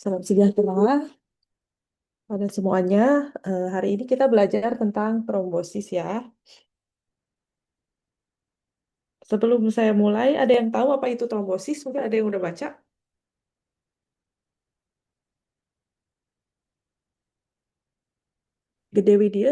Salam sejahtera pada semuanya. Hari ini kita belajar tentang trombosis ya. Sebelum saya mulai, ada yang tahu apa itu trombosis? Mungkin ada yang udah baca. Gede Widya.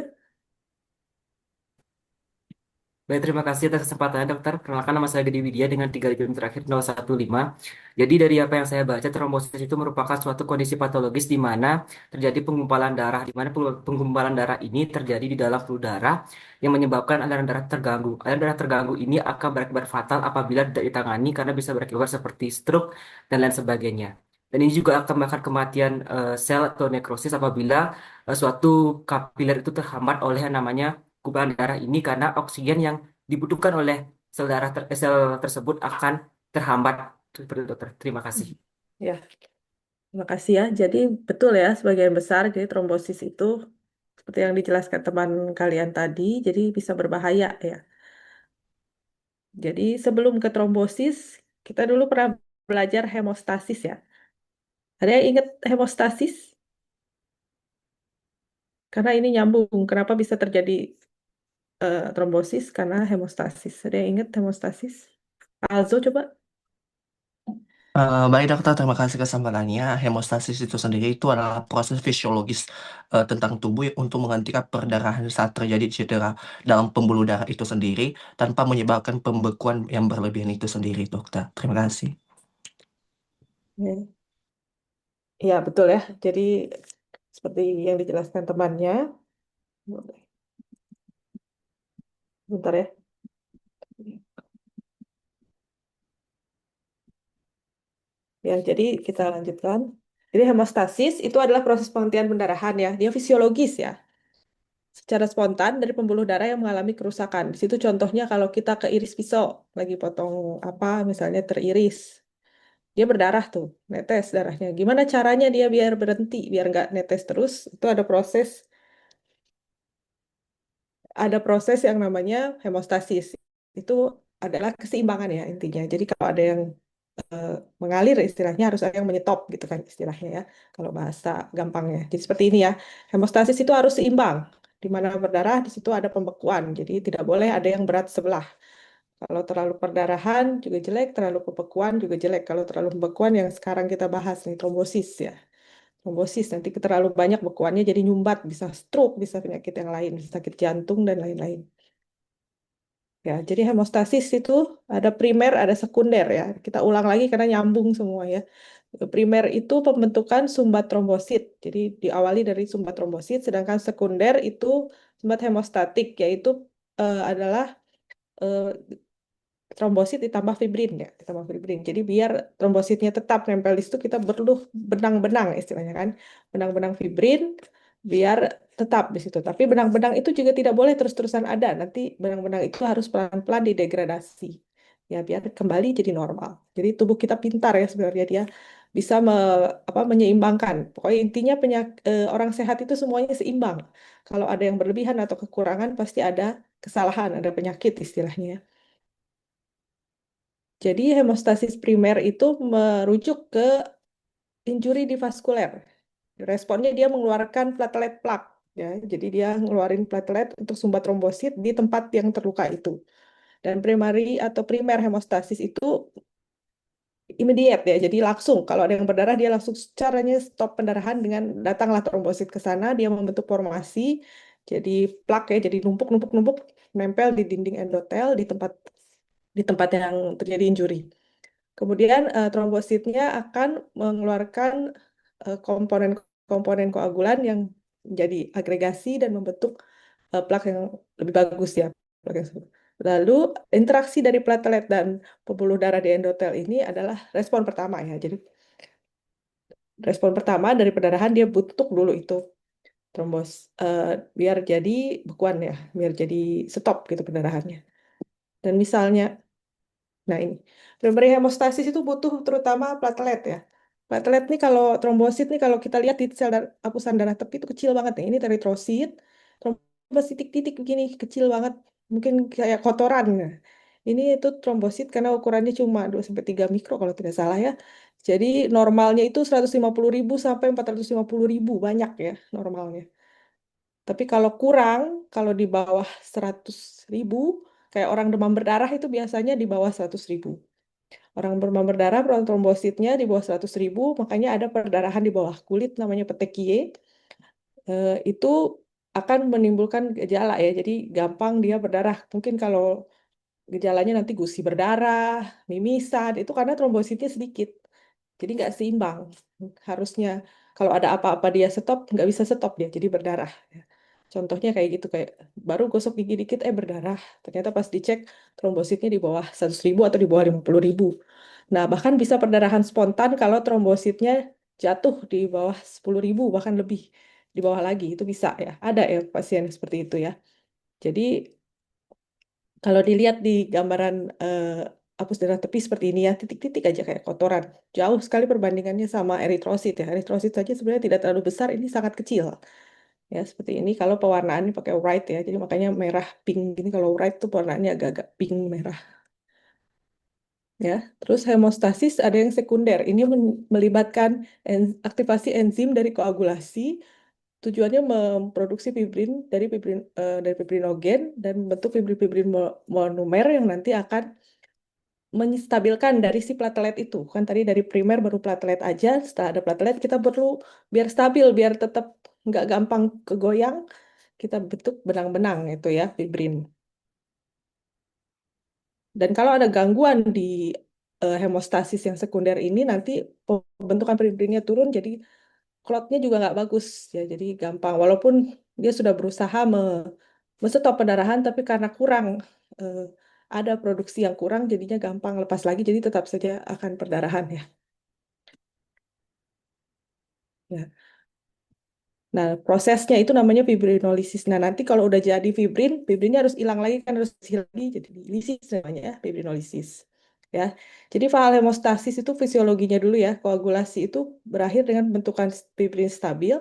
Baik, terima kasih atas kesempatannya, dokter. Perkenalkan, nama saya Gedi Widya dengan 3 digit terakhir 015. Jadi dari apa yang saya baca, trombosis itu merupakan suatu kondisi patologis di mana terjadi penggumpalan darah, di mana penggumpalan darah ini terjadi di dalam pembuluh darah yang menyebabkan aliran darah terganggu. Aliran darah terganggu ini akan berakibat fatal apabila tidak ditangani karena bisa berakibat seperti stroke dan lain sebagainya. Dan ini juga akan bahkan kematian sel atau nekrosis apabila suatu kapiler itu terhambat oleh yang namanya gumpalan darah ini karena oksigen yang dibutuhkan oleh sel tersebut akan terhambat. Seperti itu, dokter. Terima kasih. Ya, terima kasih ya. Jadi betul ya, sebagian besar jadi trombosis itu seperti yang dijelaskan teman kalian tadi, jadi bisa berbahaya ya. Jadi sebelum ke trombosis, kita dulu pernah belajar hemostasis ya. Ada yang ingat hemostasis? Karena ini nyambung. Kenapa bisa terjadi trombosis karena hemostasis. Ada yang ingat hemostasis? Alzo coba. Baik dokter, terima kasih kesempatannya. Hemostasis itu sendiri itu adalah proses fisiologis tentang tubuh untuk menghentikan perdarahan saat terjadi cedera dalam pembuluh darah itu sendiri tanpa menyebabkan pembekuan yang berlebihan itu sendiri, dokter. Terima kasih. Ya, ya, betul ya. Jadi seperti yang dijelaskan temannya. Bentar ya. Ya, jadi kita lanjutkan. Jadi hemostasis itu adalah proses penghentian pendarahan ya. Dia fisiologis ya. Secara spontan dari pembuluh darah yang mengalami kerusakan. Di situ contohnya kalau kita keiris pisau, lagi potong apa misalnya teriris. Dia berdarah tuh, netes darahnya. Gimana caranya dia biar berhenti, biar nggak netes terus? Itu ada proses yang namanya hemostasis. Itu adalah keseimbangan ya intinya. Jadi kalau ada yang eh, mengalir istilahnya harus ada yang menyetop gitu kan istilahnya ya. Kalau bahasa gampangnya. Jadi seperti ini ya. Hemostasis itu harus seimbang. Di mana berdarah di situ ada pembekuan. Jadi tidak boleh ada yang berat sebelah. Kalau terlalu perdarahan juga jelek, terlalu pembekuan juga jelek. Kalau terlalu pembekuan yang sekarang kita bahas nih trombosis ya. Trombosis nanti terlalu banyak bekuannya jadi nyumbat, bisa stroke, bisa penyakit yang lain, bisa sakit jantung dan lain-lain. Ya, jadi hemostasis itu ada primer, ada sekunder ya. Kita ulang lagi karena nyambung semua ya. Primer itu pembentukan sumbat trombosit. Jadi diawali dari sumbat trombosit, sedangkan sekunder itu sumbat hemostatik, yaitu adalah eh, trombosit ditambah fibrin ya, ditambah fibrin. Jadi biar trombositnya tetap nempel di situ kita perlu benang-benang istilahnya kan. Benang-benang fibrin biar tetap di situ. Tapi benang-benang itu juga tidak boleh terus-terusan ada. Nanti benang-benang itu harus pelan-pelan didegradasi. Ya biar kembali jadi normal. Jadi tubuh kita pintar ya sebenarnya dia bisa menyeimbangkan. Pokoknya intinya orang sehat itu semuanya seimbang. Kalau ada yang berlebihan atau kekurangan pasti ada kesalahan, ada penyakit istilahnya. Jadi hemostasis primer itu merujuk ke injuri di vaskuler. Responnya dia mengeluarkan platelet plak, ya. Jadi dia ngeluarin platelet untuk sumbat trombosit di tempat yang terluka itu. Dan primary atau primer hemostasis itu immediate ya. Jadi langsung kalau ada yang berdarah dia langsung caranya stop pendarahan dengan datanglah trombosit ke sana, dia membentuk formasi jadi plak ya, jadi numpuk-numpuk-numpuk nempel di dinding endotel di tempat yang terjadi injuri. Kemudian trombositnya akan mengeluarkan komponen-komponen koagulan yang menjadi agregasi dan membentuk plak yang lebih bagus ya. Plak yang Lalu interaksi dari platelet dan pembuluh darah di endotel ini adalah respon pertama ya. Jadi respon pertama dari perdarahan dia bentuk dulu itu trombos eh, biar jadi bekuan ya, biar jadi stop gitu pendarahannya. Dan misalnya Nah ini, primary hemostasis itu butuh terutama platelet ya. Platelet nih kalau trombosit nih kalau kita lihat di sel hapusan darah tepi itu kecil banget nih. Ini eritrosit, trombos titik-titik begini kecil banget, mungkin kayak kotoran. Nah. Ini itu trombosit karena ukurannya cuma 2 sampai 3 mikro kalau tidak salah ya. Jadi normalnya itu 150.000 sampai 450.000 banyak ya normalnya. Tapi kalau kurang, kalau di bawah 100.000, kayak orang demam berdarah itu biasanya di bawah 100.000. Orang demam berdarah, trombositnya di bawah 100.000, makanya ada perdarahan di bawah kulit namanya petekie. Itu akan menimbulkan gejala ya, jadi gampang dia berdarah. Mungkin kalau gejalanya nanti gusi berdarah, mimisan, itu karena trombositnya sedikit. Jadi nggak seimbang. Harusnya kalau ada apa-apa dia stop, nggak bisa stop dia, jadi berdarah. Contohnya kayak gitu, kayak baru gosok gigi dikit, berdarah. Ternyata pas dicek trombositnya di bawah 100.000 atau di bawah 50.000. Nah, bahkan bisa perdarahan spontan kalau trombositnya jatuh di bawah 10.000, bahkan lebih di bawah lagi. Itu bisa ya. Ada ya pasien seperti itu ya. Jadi kalau dilihat di gambaran apus darah tepi seperti ini ya, titik-titik aja kayak kotoran. Jauh sekali perbandingannya sama eritrosit ya. Eritrosit saja sebenarnya tidak terlalu besar, ini sangat kecil. Ya, seperti ini kalau pewarnaannya pakai white ya. Jadi makanya merah pink gini, kalau white tuh warnanya agak-agak pink merah ya. Terus hemostasis ada yang sekunder. Ini melibatkan aktivasi enzim dari koagulasi. Tujuannya memproduksi fibrin dari fibrinogen dan membentuk fibrin-fibrin monomer yang nanti akan menstabilkan dari si platelet itu. Kan tadi dari primer baru platelet aja, setelah ada platelet kita perlu biar stabil, biar tetap nggak gampang kegoyang, kita bentuk benang-benang itu ya, fibrin. Dan kalau ada gangguan di hemostasis yang sekunder ini, nanti pembentukan fibrinnya turun, jadi clotnya juga nggak bagus ya, jadi gampang. Walaupun dia sudah berusaha menstop pendarahan, tapi karena kurang eh, ada produksi yang kurang, jadinya gampang lepas lagi, jadi tetap saja akan perdarahan ya. Ya. Nah, prosesnya itu namanya fibrinolisis. Nah, nanti kalau udah jadi fibrin, fibrinnya harus hilang lagi, kan harus hilang lagi, jadi lisis namanya ya, fibrinolisis. Ya, jadi fase hemostasis itu fisiologinya dulu ya, koagulasi itu berakhir dengan pembentukan fibrin stabil,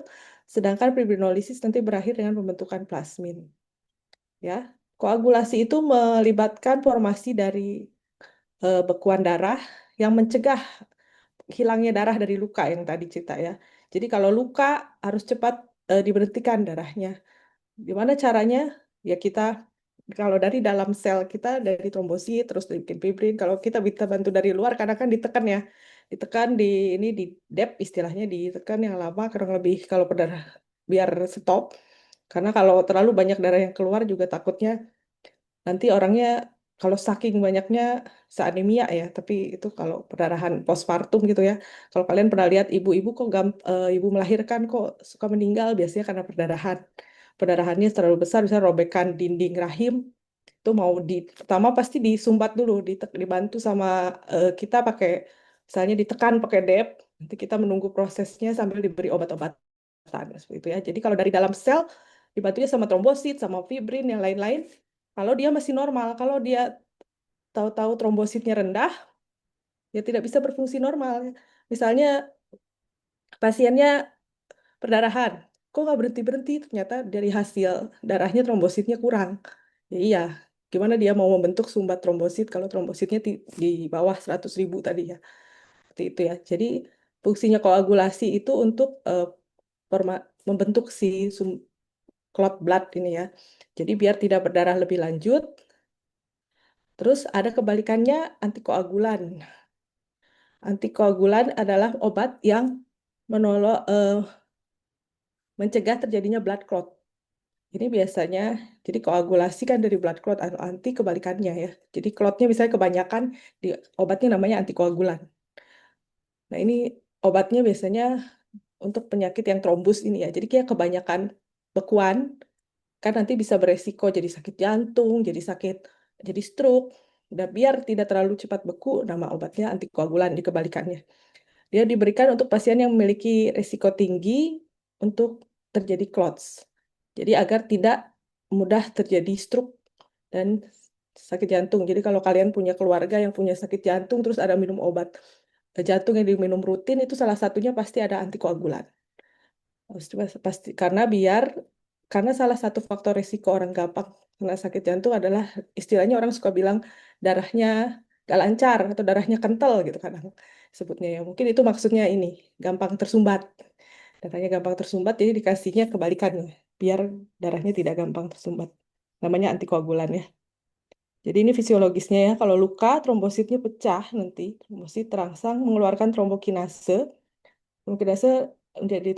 sedangkan fibrinolisis nanti berakhir dengan pembentukan plasmin. Ya, koagulasi itu melibatkan formasi dari bekuan darah yang mencegah hilangnya darah dari luka yang tadi cerita ya. Jadi kalau luka harus cepat diberhentikan darahnya. Gimana caranya? Ya kita kalau dari dalam sel kita dari trombosit terus bikin fibrin. Kalau kita bisa bantu dari luar karena kan ditekan ya. Ditekan di ini di dep istilahnya ditekan yang lama kurang lebih kalau berdarah biar stop. Karena kalau terlalu banyak darah yang keluar juga takutnya nanti orangnya kalau saking banyaknya anemia ya, tapi itu kalau perdarahan postpartum gitu ya. Kalau kalian pernah lihat ibu-ibu kok ibu melahirkan kok suka meninggal biasanya karena perdarahan. Perdarahannya terlalu besar bisa robekan dinding rahim itu mau pertama pasti disumbat dulu, dibantu sama kita pakai misalnya ditekan pakai dep, nanti kita menunggu prosesnya sambil diberi obat-obatan seperti itu ya. Jadi kalau dari dalam sel dibantunya sama trombosit, sama fibrin yang lain-lain. Kalau dia masih normal, kalau dia tahu-tahu trombositnya rendah, ya tidak bisa berfungsi normal. Misalnya pasiennya perdarahan, kok nggak berhenti-berhenti? Ternyata dari hasil darahnya trombositnya kurang. Ya iya, gimana dia mau membentuk sumbat trombosit kalau trombositnya di bawah 100.000 tadi ya. Seperti itu ya. Jadi fungsinya koagulasi itu untuk membentuk si clot blood ini ya. Jadi biar tidak berdarah lebih lanjut. Terus ada kebalikannya antikoagulan. Antikoagulan adalah obat yang mencegah terjadinya blood clot. Ini biasanya, jadi koagulasi kan dari blood clot, anti kebalikannya ya. Jadi clotnya misalnya kebanyakan, di obatnya namanya antikoagulan. Nah ini obatnya biasanya untuk penyakit yang trombus ini ya. Jadi kayak kebanyakan bekuan, kan nanti bisa beresiko jadi sakit jantung, jadi stroke. Dan biar tidak terlalu cepat beku, nama obatnya antikoagulan di kebalikannya. Dia diberikan untuk pasien yang memiliki risiko tinggi untuk terjadi clots. Jadi agar tidak mudah terjadi stroke dan sakit jantung. Jadi kalau kalian punya keluarga yang punya sakit jantung terus ada minum obat jantung yang diminum rutin itu salah satunya pasti ada antikoagulan. Pasti karena salah satu faktor risiko orang gampang Karena sakit jantung adalah istilahnya orang suka bilang darahnya gak lancar atau darahnya kental gitu kadang sebutnya ya. Mungkin itu maksudnya ini, gampang tersumbat. Darahnya gampang tersumbat, jadi dikasihnya kebalikannya, biar darahnya tidak gampang tersumbat. Namanya antikoagulan ya. Jadi ini fisiologisnya ya, kalau luka trombositnya pecah nanti, trombosit terangsang mengeluarkan trombokinase. Trombokinase menjadi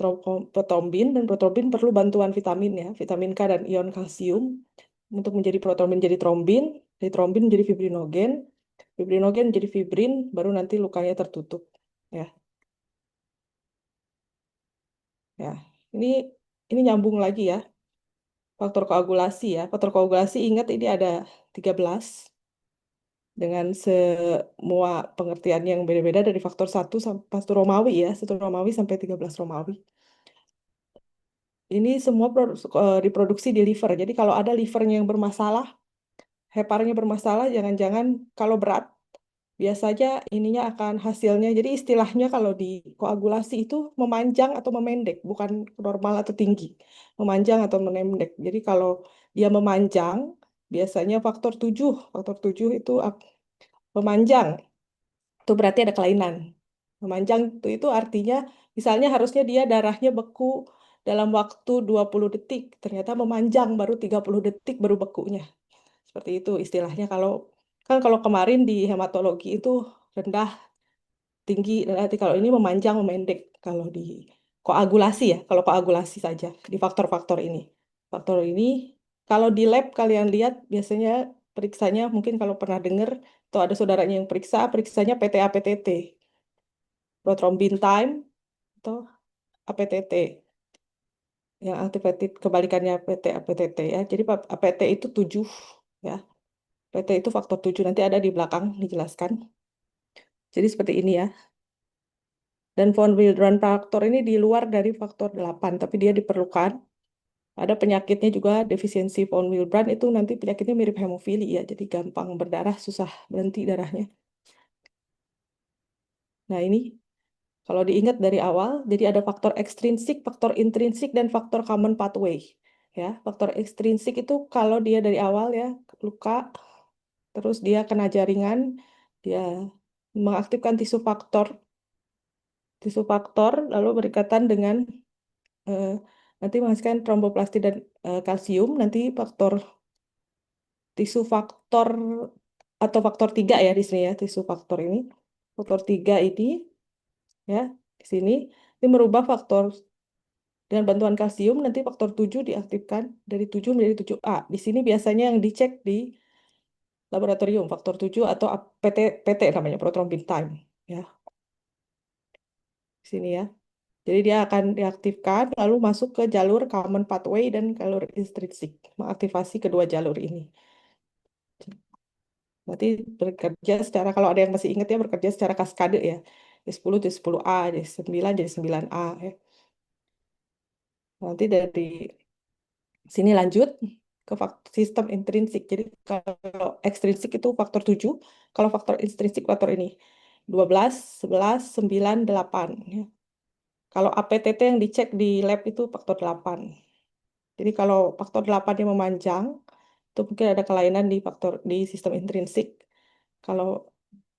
protrombin, dan protrombin perlu bantuan vitamin ya, vitamin K dan ion kalsium untuk menjadi protrombin jadi trombin, dari trombin menjadi fibrinogen, fibrinogen menjadi fibrin, baru nanti lukanya tertutup. Ya, ya. Ini ini nyambung lagi ya, faktor koagulasi ya. Faktor koagulasi ingat ini ada 13 dengan semua pengertian yang beda-beda dari faktor 1 Romawi ya, 1 Romawi sampai 13 Romawi. Ini semua diproduksi di liver. Jadi kalau ada livernya yang bermasalah, heparnya bermasalah, jangan-jangan kalau berat biasanya ininya akan hasilnya. Jadi istilahnya kalau di koagulasi itu memanjang atau memendek, bukan normal atau tinggi. Memanjang atau memendek. Jadi kalau dia memanjang, biasanya faktor 7 itu memanjang. Itu berarti ada kelainan. Memanjang itu artinya misalnya harusnya dia darahnya beku dalam waktu 20 detik, ternyata memanjang baru 30 detik baru bekunya. Seperti itu istilahnya. Kalau kemarin di hematologi itu rendah, tinggi, dan nanti kalau ini memanjang, memendek. Kalau di koagulasi ya, kalau koagulasi saja di faktor-faktor ini. Faktor ini kalau di lab kalian lihat biasanya periksanya mungkin kalau pernah dengar atau ada saudaranya yang periksanya PTA-PTT, prothrombin time atau APTT. Yang aktivated kebalikannya PT-APTT ya. Jadi APT itu 7 ya. PT itu faktor 7 nanti ada di belakang dijelaskan. Jadi seperti ini ya. Dan von Willebrand faktor ini di luar dari faktor 8, tapi dia diperlukan. Ada penyakitnya juga, defisiensi von Willebrand itu nanti penyakitnya mirip hemofili ya, jadi gampang berdarah, susah berhenti darahnya. Nah ini kalau diingat dari awal, jadi ada faktor ekstrinsik, faktor intrinsik, dan faktor common pathway. Ya, faktor ekstrinsik itu kalau dia dari awal ya luka, terus dia kena jaringan, dia mengaktifkan tisu faktor lalu berikatan dengan eh, nanti menghasilkan tromboplasti dan kalsium. Nanti tisu faktor atau faktor 3 ya di sini ya, tisu faktor ini. Faktor 3 ini ya di sini ini merubah faktor dengan bantuan kalsium, nanti faktor 7 diaktifkan dari 7 menjadi 7A. Di sini biasanya yang dicek di laboratorium faktor 7 atau PT namanya prothrombin time ya. Di sini ya. Jadi dia akan diaktifkan lalu masuk ke jalur common pathway dan jalur intrinsik, mengaktifasi kedua jalur ini. Berarti bekerja secara, kalau ada yang masih ingat ya, bekerja secara kaskade ya. J10 jadi 10A, J9 jadi 9A ya. Nanti dari sini lanjut ke sistem intrinsik. Jadi kalau ekstrinsik itu faktor 7, kalau faktor intrinsik faktor ini 12, 11, 9, 8 ya. Kalau APTT yang dicek di lab itu faktor 8. Jadi kalau faktor 8 yang memanjang, itu mungkin ada kelainan di sistem intrinsik. Kalau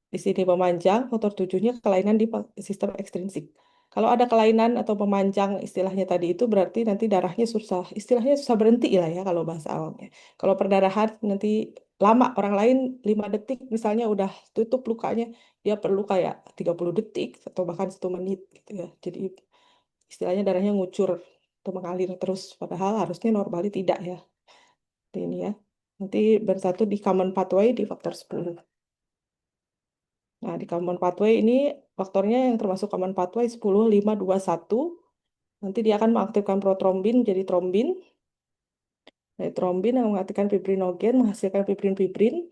di sini memanjang, faktor 7-nya kelainan di sistem ekstrinsik. Kalau ada kelainan atau memanjang istilahnya tadi itu berarti nanti darahnya susah, istilahnya susah berhenti lah ya kalau bahasa awamnya. Kalau perdarahan nanti lama, orang lain 5 detik misalnya udah tutup lukanya, dia perlu kayak 30 detik atau bahkan 1 menit gitu ya. Jadi istilahnya darahnya ngucur atau mengalir terus, padahal harusnya normally tidak ya. Ini ya. Nanti bersatu di common pathway di faktor 10. Nah, di common pathway ini faktornya yang termasuk common pathway 10, 5, 2, 1. Nanti dia akan mengaktifkan protrombin jadi trombin. Dari trombin yang mengaktifkan fibrinogen, menghasilkan fibrin-fibrin.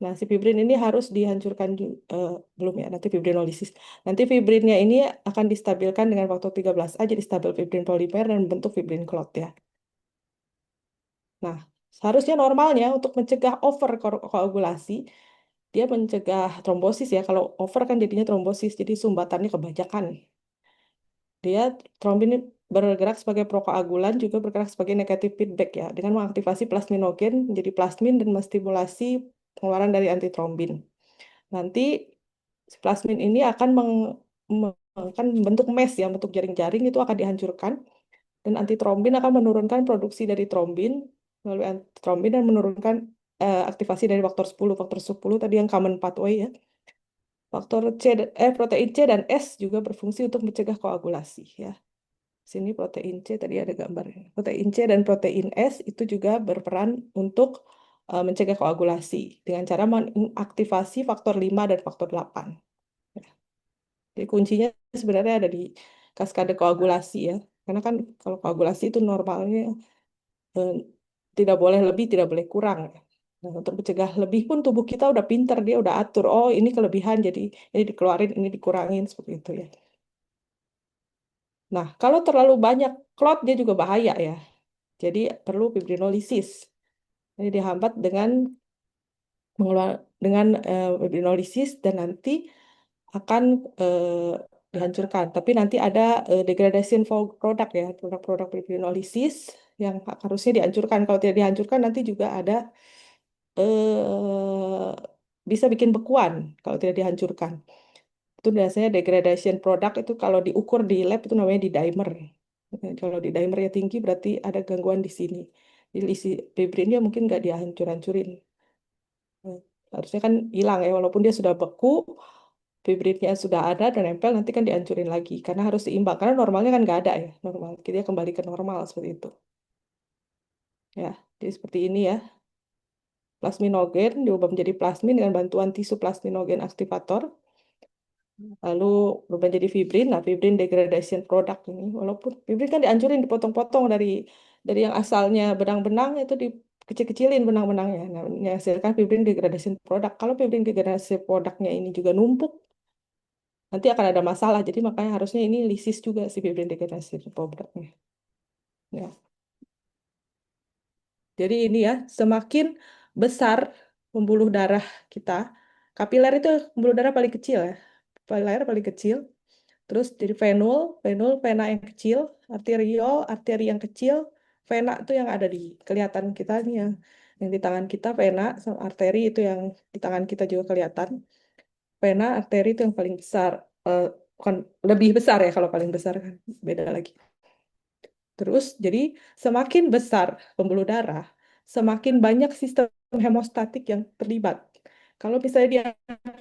Nah, si fibrin ini harus dihancurkan belum ya, nanti fibrinolisis. Nanti fibrinnya ini akan distabilkan dengan faktor 13A jadi stabil fibrin polimer dan bentuk fibrin clot ya. Nah, seharusnya normalnya untuk mencegah over koagulasi, dia mencegah trombosis ya. Kalau over kan jadinya trombosis, jadi sumbatannya kebanyakan. Dia trombin bergerak sebagai prokoagulan, juga bergerak sebagai negatif feedback ya, dengan mengaktifasi plasminogen menjadi plasmin dan menstimulasi pengeluaran dari antitrombin. Nanti si plasmin ini akan akan membentuk mesh ya, bentuk jaring-jaring itu akan dihancurkan, dan antitrombin akan menurunkan produksi dari trombin melalui antitrombin dan menurunkan aktivasi dari faktor 10. Faktor 10 tadi yang common pathway ya. Protein C dan S juga berfungsi untuk mencegah koagulasi ya. Sini protein C tadi ada gambarnya. Protein C dan protein S itu juga berperan untuk mencegah koagulasi dengan cara mengaktifasi faktor 5 dan faktor 8. Ya. Jadi kuncinya sebenarnya ada di kaskade koagulasi ya. Karena kan kalau koagulasi itu normalnya eh, tidak boleh lebih, tidak boleh kurang. Nah, untuk mencegah lebih pun tubuh kita udah pinter, dia udah atur. Oh, ini kelebihan, jadi ini dikeluarin, ini dikurangin, seperti itu ya. Nah, kalau terlalu banyak clot, dia juga bahaya ya. Jadi perlu fibrinolisis. Ini dihambat dengan fibrinolisis dan nanti akan dihancurkan. Tapi nanti ada degradation product ya, produk-produk fibrinolisis yang harusnya dihancurkan. Kalau tidak dihancurkan nanti juga ada eh, bisa bikin bekuan kalau tidak dihancurkan. Itu biasanya degradation product itu kalau diukur di lab itu namanya D-dimer. Kalau D-dimernya tinggi berarti ada gangguan di sini. Jadi isi fibrinnya mungkin nggak dihancur-hancurin. Eh, Harusnya kan hilang ya, walaupun dia sudah beku, fibrinnya sudah ada dan nempel, nanti kan dihancurin lagi. Karena harus seimbang, karena normalnya kan nggak ada ya. Normal, dia kembali ke normal seperti itu. Ya, jadi seperti ini ya. Plasminogen diubah menjadi plasmin dengan bantuan tisu plasminogen aktivator. Lalu berubah jadi fibrin. Nah, fibrin degradation product ini. Walaupun fibrin kan dihancurin, dipotong-potong dari yang asalnya benang-benang itu dikecil-kecilin benang-benangnya. Nah, menghasilkan fibrin degradation product. Kalau fibrin degradation productnya ini juga numpuk, nanti akan ada masalah. Jadi makanya harusnya ini lisis juga si fibrin degradation productnya. Ya. Jadi ini ya, semakin besar pembuluh darah kita, kapiler itu pembuluh darah paling kecil ya. Kapiler paling kecil. Terus jadi vena yang kecil, arteriol, arteri yang kecil, vena itu yang ada di kelihatan kita nih yang di tangan kita, vena sama arteri itu yang di tangan kita juga kelihatan. Vena, arteri itu yang paling besar. Eh, Bukan lebih besar ya, kalau paling besar kan beda lagi. Terus jadi semakin besar pembuluh darah, semakin banyak sistem hemostatik yang terlibat. Kalau misalnya dia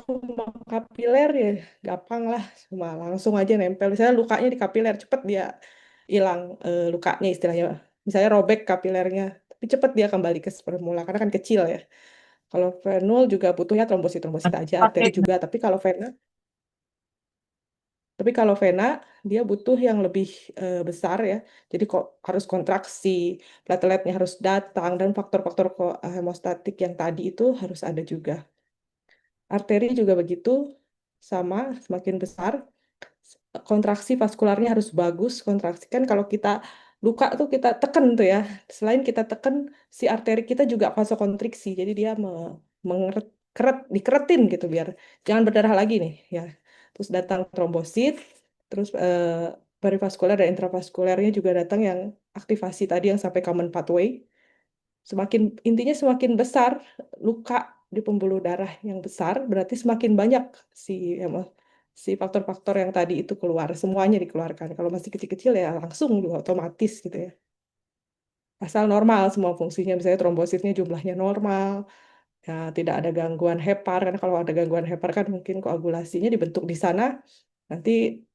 cuma kapiler ya gampang lah, cuma langsung aja nempel. Misalnya lukanya di kapiler, cepet dia hilang lukanya istilahnya. Misalnya robek kapilernya, tapi cepet dia kembali ke semula karena kan kecil ya. Kalau venul juga butuhnya trombosit-trombosit aja, arteri juga. Tapi kalau vena dia butuh yang lebih besar ya. Jadi kok harus kontraksi, plateletnya harus datang dan faktor-faktor hemostatik yang tadi itu harus ada juga. Arteri juga begitu, sama semakin besar kontraksi vaskularnya harus bagus. Kontraksi kan kalau kita luka tuh kita tekan tuh ya. Selain kita tekan, si arteri kita juga vasokonstriksi. Jadi dia mengeret, dikeretin gitu biar jangan berdarah lagi nih ya. Terus datang trombosit, terus perivaskuler dan intravaskulernya juga datang yang aktivasi tadi yang sampai common pathway. Intinya semakin besar luka di pembuluh darah yang besar, berarti semakin banyak si si faktor-faktor yang tadi itu keluar, semuanya dikeluarkan. Kalau masih kecil-kecil ya langsung juga otomatis gitu ya. Asal normal semua fungsinya, misalnya trombositnya jumlahnya normal, ya, tidak ada gangguan hepar, karena kalau ada gangguan hepar kan mungkin koagulasinya dibentuk di sana, nanti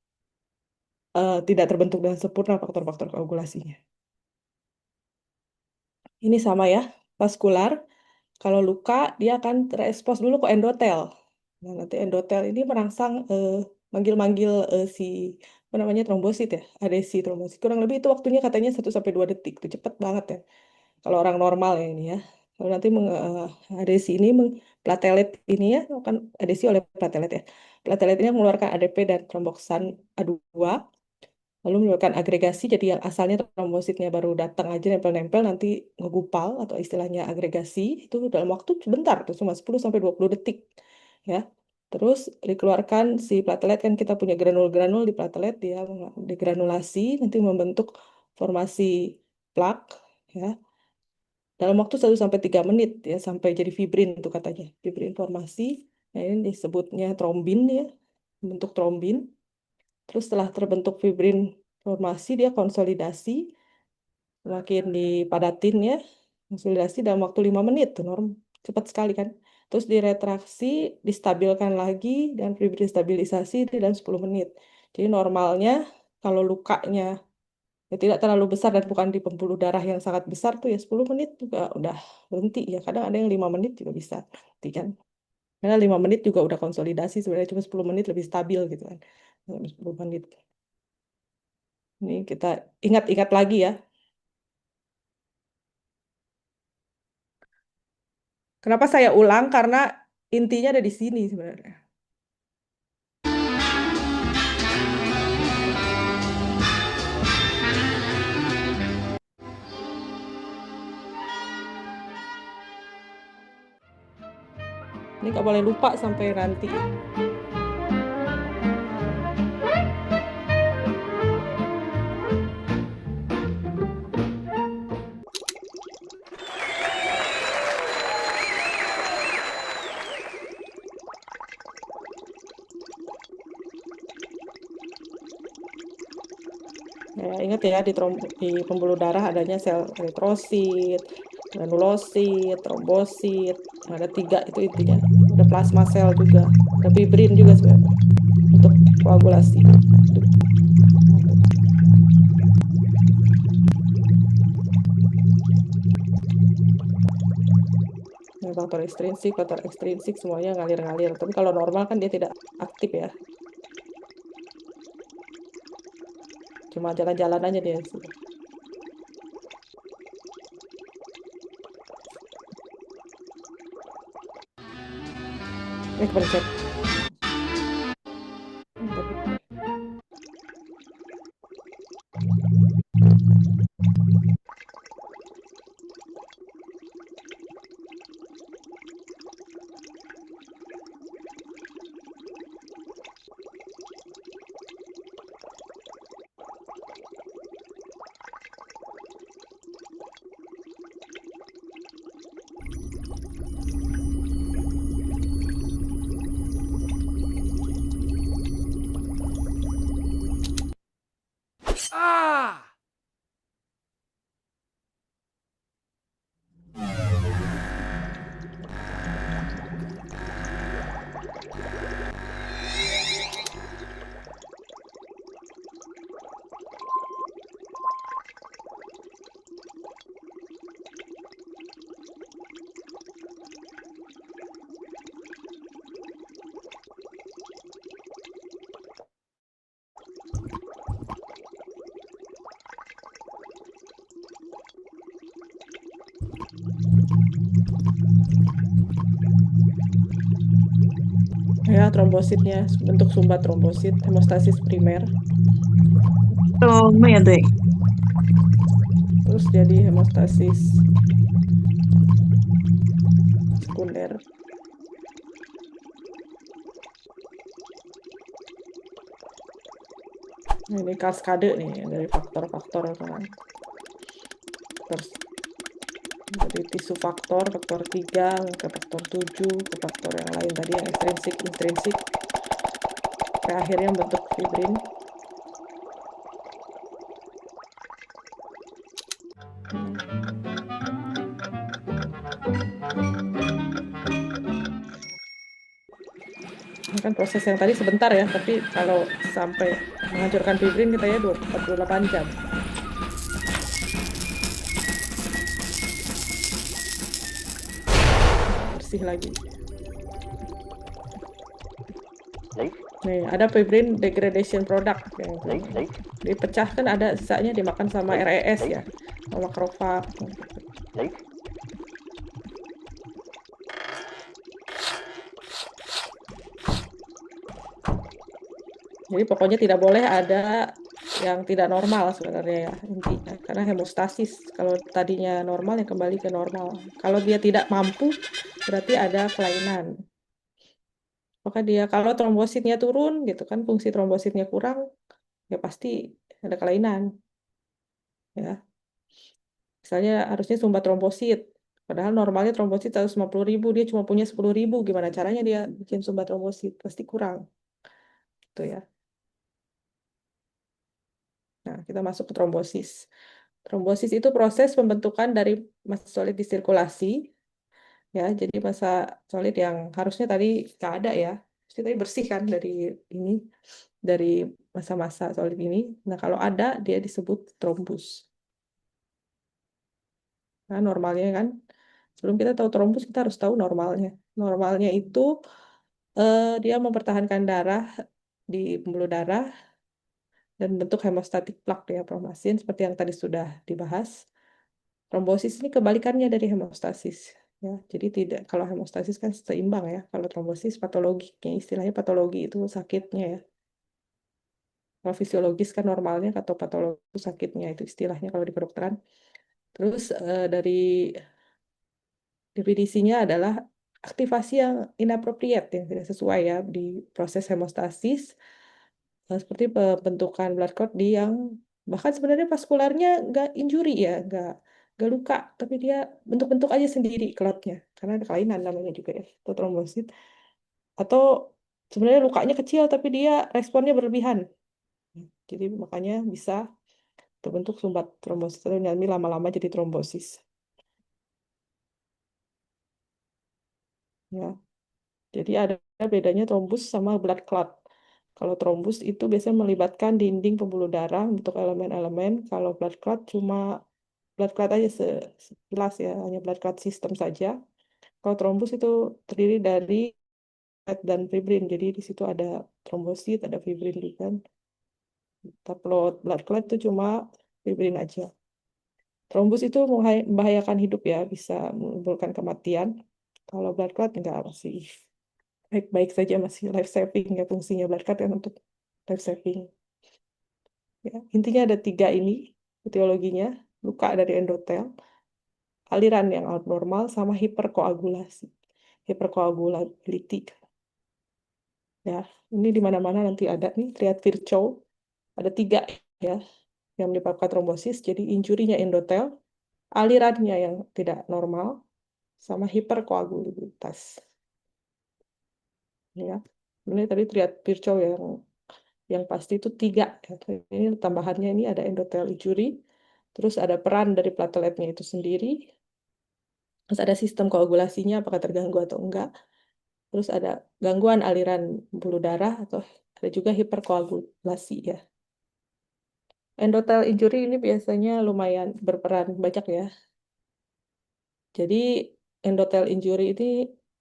tidak terbentuk dengan sempurna faktor-faktor koagulasinya. Ini sama ya, vaskular. Kalau luka, dia akan terekspos dulu ke endotel. Nah, nanti endotel ini merangsang manggil-manggil apa namanya trombosit ya, adesi trombosit. Kurang lebih itu waktunya katanya 1 sampai 2 detik. Itu cepet banget ya. Kalau orang normal ya ini ya. Kalau nanti adesi ini platelet ini ya akan adesi oleh platelet ya. Platelet ini mengeluarkan ADP dan tromboxan A2 lalu menyebabkan agregasi, jadi yang asalnya trombositnya baru datang aja nempel-nempel nanti ngegupal atau istilahnya agregasi itu dalam waktu sebentar tuh cuma 10 sampai 20 detik ya. Terus dikeluarkan si platelet, kan kita punya granul-granul di platelet, dia digranulasi nanti membentuk formasi plak ya dalam waktu 1 sampai 3 menit ya, sampai jadi fibrin itu katanya, fibrin formasi. Nah, ini disebutnya trombin ya, bentuk trombin. Terus setelah terbentuk fibrin formasi, dia konsolidasi, semakin dipadatin ya, konsolidasi dalam waktu 5 menit tuh cepat sekali kan. Terus diretraksi, distabilkan lagi, dan fibrin stabilisasi di dalam 10 menit. Jadi normalnya kalau lukanya ya tidak terlalu besar dan bukan di pembuluh darah yang sangat besar tuh ya 10 menit juga udah berhenti ya. Kadang ada yang 5 menit juga bisa berhenti kan. Karena 5 menit juga udah konsolidasi, sebenarnya cuma 10 menit lebih stabil gitu kan. 10 menit. Ini kita ingat-ingat lagi ya. Kenapa saya ulang? Karena intinya ada di sini sebenarnya. Ini nggak boleh lupa sampai nanti. Ya, ingat ya, di pembuluh darah adanya sel eritrosit, granulosit, trombosit. Ada 3 itu intinya. Ada plasma sel juga, ada fibrin juga sebenarnya untuk koagulasi. Nah, faktor ekstrinsik semuanya ngalir-ngalir. Tapi kalau normal kan dia tidak aktif ya. Cuma jalan-jalan aja dia. Ini kepencet. Ya, trombositnya bentuk sumbat trombosit, hemostasis primer. Oh, 面对 Terus jadi hemostasis sekunder. Nah, ini kaskade nih dari faktor-faktor kan. Terus dari tisu faktor 3 ke faktor 7 ke faktor yang lain tadi yang ekstrinsik, intrinsik. Ke akhirnya bentuk fibrin. Ini kan proses yang tadi sebentar ya, tapi kalau sampai menghancurkan fibrin kita ya 48 jam. Bersih lagi. Nih, ada fibrin degradation product yang dipecah kan, ada sisanya dimakan sama RES ya, sama makrofag. Jadi pokoknya tidak boleh ada yang tidak normal sebenarnya ya intinya, karena hemostasis kalau tadinya normal ya kembali ke normal. Kalau dia tidak mampu berarti ada kelainan. Maka dia kalau trombositnya turun gitu kan, fungsi trombositnya kurang, ya pasti ada kelainan ya. Misalnya harusnya sumbat trombosit, padahal normalnya trombosit 150.000, dia cuma punya 10.000. Gimana caranya dia bikin sumbat trombosit? Pasti kurang, gitu ya. Nah, kita masuk ke trombosis. Trombosis itu proses pembentukan dari massa solid di sirkulasi, ya. Jadi massa solid yang harusnya tadi nggak ada ya, harusnya tadi bersih kan ini, dari massa-massa solid ini. Nah, kalau ada dia disebut trombus. Nah, normalnya kan, sebelum kita tahu trombus, kita harus tahu normalnya. Normalnya itu dia mempertahankan darah di pembuluh darah dan bentuk hemostatik plak diapromasin seperti yang tadi sudah dibahas. Trombosis ini kebalikannya dari hemostasis. Ya, jadi tidak, kalau hemostasis kan seimbang ya. Kalau trombosis patologinya, istilahnya patologi itu sakitnya ya. Kalau fisiologis kan normalnya, atau patologi itu sakitnya, itu istilahnya kalau di kedokteran. Terus dari definisinya adalah aktivasi yang inappropriate, yang tidak sesuai ya di proses hemostasis, seperti pembentukan blood clot di yang bahkan sebenarnya vaskularnya nggak injury ya, nggak luka, tapi dia bentuk-bentuk aja sendiri klotnya, karena ada kelainan namanya juga ya, atau trombosit. Atau sebenarnya lukanya kecil, tapi dia responnya berlebihan. Jadi makanya bisa terbentuk sumbat trombosit, atau nyami lama-lama jadi trombosis. Ya. Jadi ada bedanya trombus sama blood clot. Kalau trombus itu biasanya melibatkan dinding pembuluh darah untuk elemen-elemen. Kalau blood clot cuma blood clot aja sekilas ya, hanya blood clot system saja. Kalau trombus itu terdiri dari fat dan fibrin. Jadi di situ ada trombosit, ada fibrin juga kan. Kalau blood clot itu cuma fibrin aja. Trombus itu membahayakan hidup ya, bisa menimbulkan kematian. Kalau blood clot enggak, masih baik-baik saja, masih life saving ya, fungsinya blood clot kan untuk life saving. Ya, intinya ada 3 ini etiologinya: luka dari endotel, aliran yang abnormal, sama hiperkoagulasi, hypercoagulability. Ya, ini di mana-mana nanti ada nih, lihat Virchow, ada 3 ya yang menyebabkan trombosis. Jadi injurinya endotel, alirannya yang tidak normal, sama hiperkoagulabilitas. Ya, ini tadi lihat Virchow yang pasti itu 3 ya. Ini tambahannya, ini ada endotel injury, terus ada peran dari plateletnya itu sendiri, terus ada sistem koagulasinya apakah terganggu atau enggak, terus ada gangguan aliran pembuluh darah, atau ada juga hiperkoagulasi ya. Endotel injury ini biasanya lumayan berperan banyak ya. Jadi endotel injury ini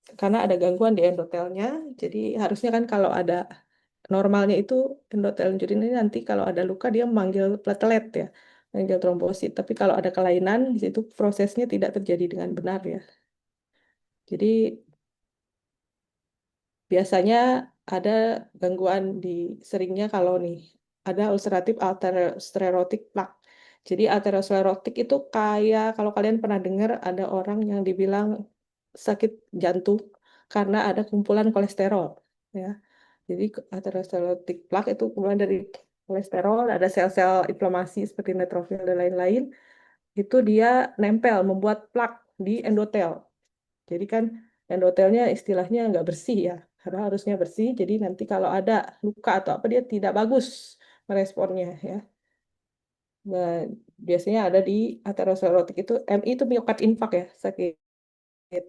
karena ada gangguan di endotelnya, jadi harusnya kan kalau ada normalnya itu endotel injury ini, nanti kalau ada luka dia memanggil platelet ya, memanggil trombosit. Tapi kalau ada kelainan di situ, prosesnya tidak terjadi dengan benar ya. Jadi biasanya ada gangguan di seringnya kalau nih ada ulceratif atherosclerotic plaque. Jadi atherosclerotic itu kayak kalau kalian pernah dengar ada orang yang dibilang sakit jantung karena ada kumpulan kolesterol ya. Jadi atherosclerotic plaque itu kumpulan dari kolesterol, ada sel-sel inflamasi seperti neutrofil dan lain-lain. Itu dia nempel, membuat plak di endotel. Jadi kan endotelnya istilahnya nggak bersih ya, karena harusnya bersih. Jadi nanti kalau ada luka atau apa, dia tidak bagus meresponnya ya. Nah, biasanya ada di atherosclerotic itu, MI itu miokard infark ya, sakit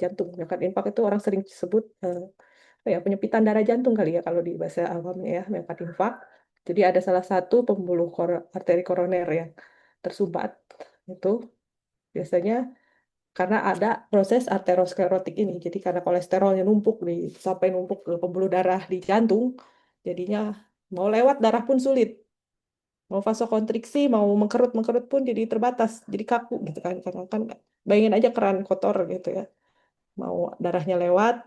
jantung. Miokard infark itu orang sering sebut apa ya, penyempitan darah jantung kali ya kalau di bahasa awamnya ya, miokard infark. Jadi ada salah satu pembuluh arteri koroner yang tersumbat itu biasanya karena ada proses aterosklerotik ini. Jadi karena kolesterolnya numpuk sampai numpuk ke pembuluh darah di jantung, jadinya mau lewat darah pun sulit. Mau vasokonstriksi, mau mengkerut-mengkerut pun jadi terbatas, jadi kaku gitu kan. Karena kan bayangin aja keran kotor gitu ya. Mau darahnya lewat,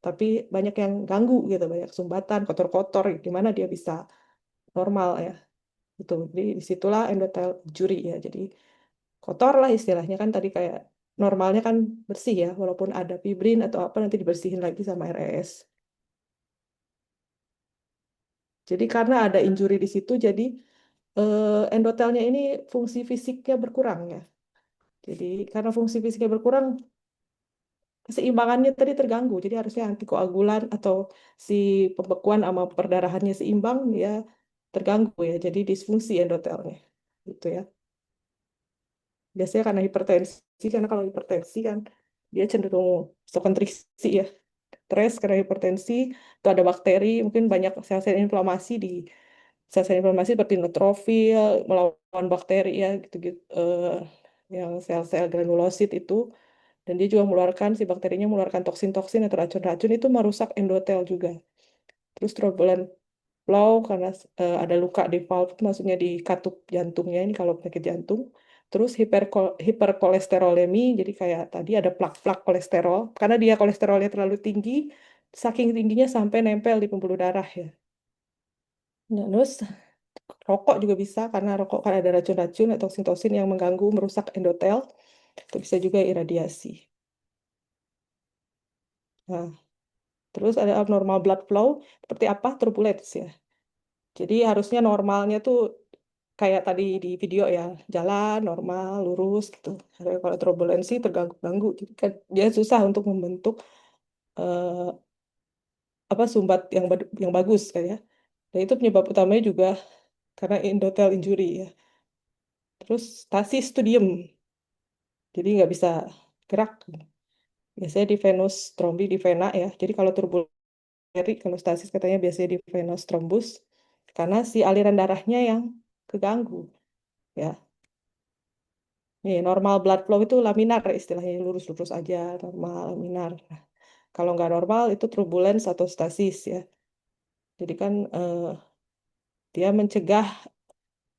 tapi banyak yang ganggu gitu, banyak sumbatan, kotor-kotor, gimana dia bisa normal ya. Gitu. Jadi disitulah endotel juri ya. Jadi kotor lah istilahnya kan, tadi kayak normalnya kan bersih ya, walaupun ada fibrin atau apa nanti dibersihin lagi sama RES. Jadi karena ada injury di situ, jadi endotelnya ini fungsi fisiknya berkurang ya. Jadi karena fungsi fisiknya berkurang, keseimbangannya tadi terganggu. Jadi harusnya antikoagulan atau si pembekuan sama perdarahannya seimbang, ya terganggu ya. Jadi disfungsi endotelnya, gitu ya. Biasanya karena hipertensi, karena kalau hipertensi kan dia cenderung stokontriksi ya. Stres karena hipertensi, itu ada bakteri, mungkin banyak sel-sel inflamasi di sel-sel inflamasi seperti neutrofil melawan bakteri ya gitu-gitu, yang sel-sel granulosit itu, dan dia juga mengeluarkan si bakterinya mengeluarkan toksin-toksin atau racun-racun itu merusak endotel juga. Terus turbulent flow karena ada luka di valve, maksudnya di katup jantungnya ini kalau penyakit jantung. Terus hiperkolesterolemi, jadi kayak tadi ada plak-plak kolesterol, karena dia kolesterolnya terlalu tinggi, saking tingginya sampai nempel di pembuluh darah ya. Nah, terus rokok juga bisa, karena rokok kan ada racun-racun atau toksin-toksin yang mengganggu, merusak endotel. Itu bisa juga iradiasi. Nah, terus ada abnormal blood flow, seperti apa? Turbulence ya. Jadi harusnya normalnya tuh kayak tadi di video ya, jalan normal, lurus gitu. Kalau turbulensi terganggu-ganggu, jadi kan dia susah untuk membentuk eh, apa sumbat yang bagus kan ya. Dan itu penyebab utamanya juga karena endothel injury ya. Terus stasis tuh diem, jadi nggak bisa gerak. Biasanya di venus trombi di vena ya. Jadi kalau turbulensi, kalau stasis katanya biasanya di venous thrombus karena si aliran darahnya yang keganggu ya. Nih, normal blood flow itu laminar istilahnya, lurus-lurus aja, normal, laminar. Nah, kalau nggak normal itu turbulence atau stasis ya. Jadi kan dia mencegah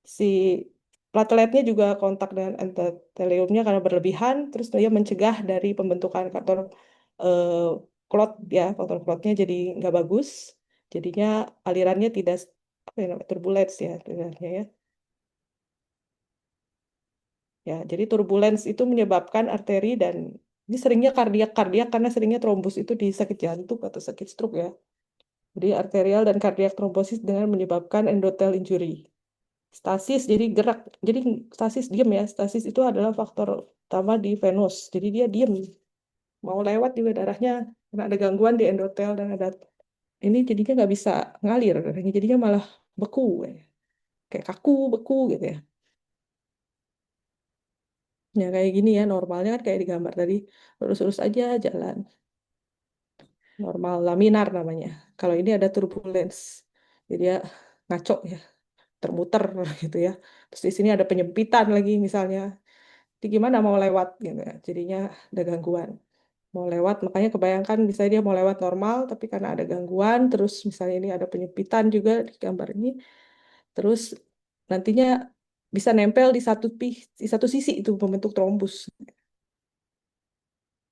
si plateletnya juga kontak dengan endoteliumnya karena berlebihan, terus dia mencegah dari pembentukan faktor eh, clot ya, faktor clotnya jadi nggak bagus. Jadinya alirannya tidak apa ya namanya, turbulence ya, alirannya ya. Ya, jadi turbulence itu menyebabkan arteri dan ini seringnya kardiak karena seringnya trombus itu di sakit jantung atau sakit stroke ya. Jadi arterial dan kardiak trombosis dengan menyebabkan endothel injury. Stasis jadi gerak. Jadi stasis diam ya. Stasis itu adalah faktor utama di venus. Jadi dia diam. Mau lewat juga darahnya karena ada gangguan di endothel dan ada ini jadinya nggak bisa ngalir darahnya. Jadinya malah beku ya. Kayak kaku, beku gitu ya. Ya kayak gini ya, normalnya kan kayak di gambar tadi, lurus-lurus aja jalan, normal laminar namanya. Kalau ini ada turbulence, jadi ya ngaco ya, termuter gitu ya. Terus di sini ada penyempitan lagi misalnya, jadi gimana mau lewat gitu ya, jadinya ada gangguan. Mau lewat, makanya kebayangkan misalnya dia mau lewat normal, tapi karena ada gangguan, terus misalnya ini ada penyempitan juga di gambar ini, terus nantinya bisa nempel di satu sisi itu membentuk trombus,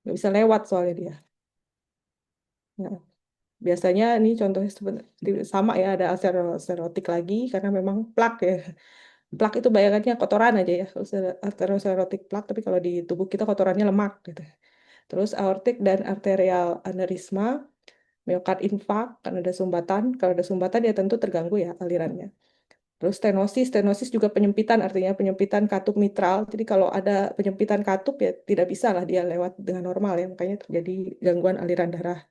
nggak bisa lewat soalnya dia. Nah, biasanya ini contohnya sama ya, ada aterosklerotik lagi karena memang plak ya. Plak itu bayangannya kotoran aja ya, aterosklerotik plak, tapi kalau di tubuh kita kotorannya lemak gitu. Terus aortik dan arterial aneurysma, miokard infark karena ada sumbatan. Kalau ada sumbatan ya tentu terganggu ya alirannya. Terus stenosis juga penyempitan, artinya penyempitan katup mitral. Jadi kalau ada penyempitan katup ya tidak bisa lah dia lewat dengan normal ya, makanya terjadi gangguan aliran darah.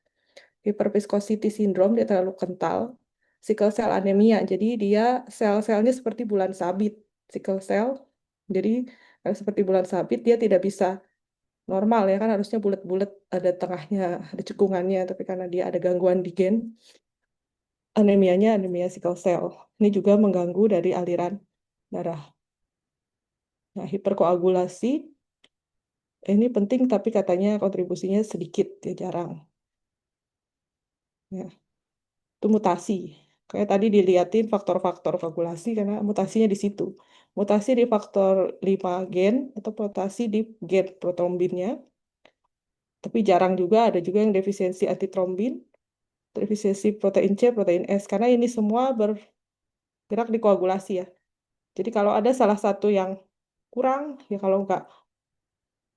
Hyperviscosity syndrome, dia terlalu kental. Sickle cell anemia, jadi dia sel-selnya seperti bulan sabit. Sickle cell, jadi seperti bulan sabit, dia tidak bisa normal ya, kan harusnya bulat-bulat, ada tengahnya, ada cekungannya, tapi karena dia ada gangguan di gen, anemianya anemia sickle cell. Ini juga mengganggu dari aliran darah. Nah, hiperkoagulasi ini penting tapi katanya kontribusinya sedikit, ya jarang. Ya. Itu mutasi. Kayak tadi dilihatin faktor-faktor koagulasi karena mutasinya di situ. Mutasi di faktor 5 gen atau mutasi di gen protrombinnya. Tapi jarang juga, ada juga yang defisiensi antitrombin, defisiensi protein C, protein S. Karena ini semua bergerak di koagulasi ya. Jadi kalau ada salah satu yang kurang, ya kalau nggak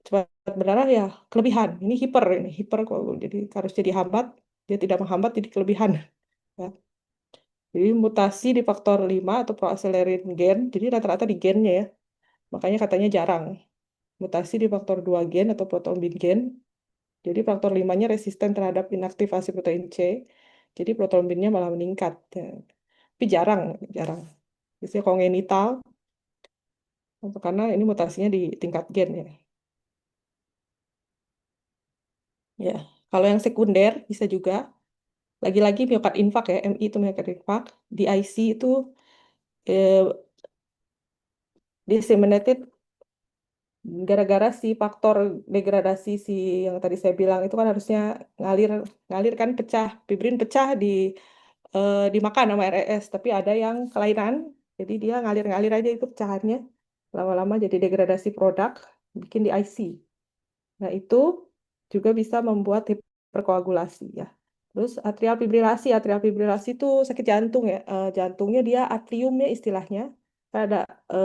cepat berdarah ya kelebihan. Ini hiper. Jadi harusnya dihambat, dia tidak menghambat, jadi kelebihan. Ya. Jadi mutasi di faktor 5 atau proacelerin gen, jadi rata-rata di gennya ya. Makanya katanya jarang. Mutasi di faktor 2 gen atau prothrombin gen. Jadi faktor 5-nya resisten terhadap inaktivasi protein C. Jadi prothrombinnya malah meningkat. Ya. Tapi jarang, jarang. Biasanya kongenital, karena ini mutasinya di tingkat gen ya. Ya, kalau yang sekunder bisa juga. Lagi-lagi miokard infark ya, MI itu miokard infark. Di IC itu eh, disseminated gara-gara si faktor degradasi si yang tadi saya bilang itu kan harusnya ngalir ngalir kan pecah, fibrin pecah dimakan sama RES, tapi ada yang kelainan, jadi dia ngalir-ngalir aja itu pecahannya. Lama-lama jadi degradasi produk, bikin di IC. Nah, itu juga bisa membuat hiperkoagulasi ya. Terus atrial fibrilasi itu sakit jantung ya. Jantungnya dia atriumnya istilahnya. Kan ada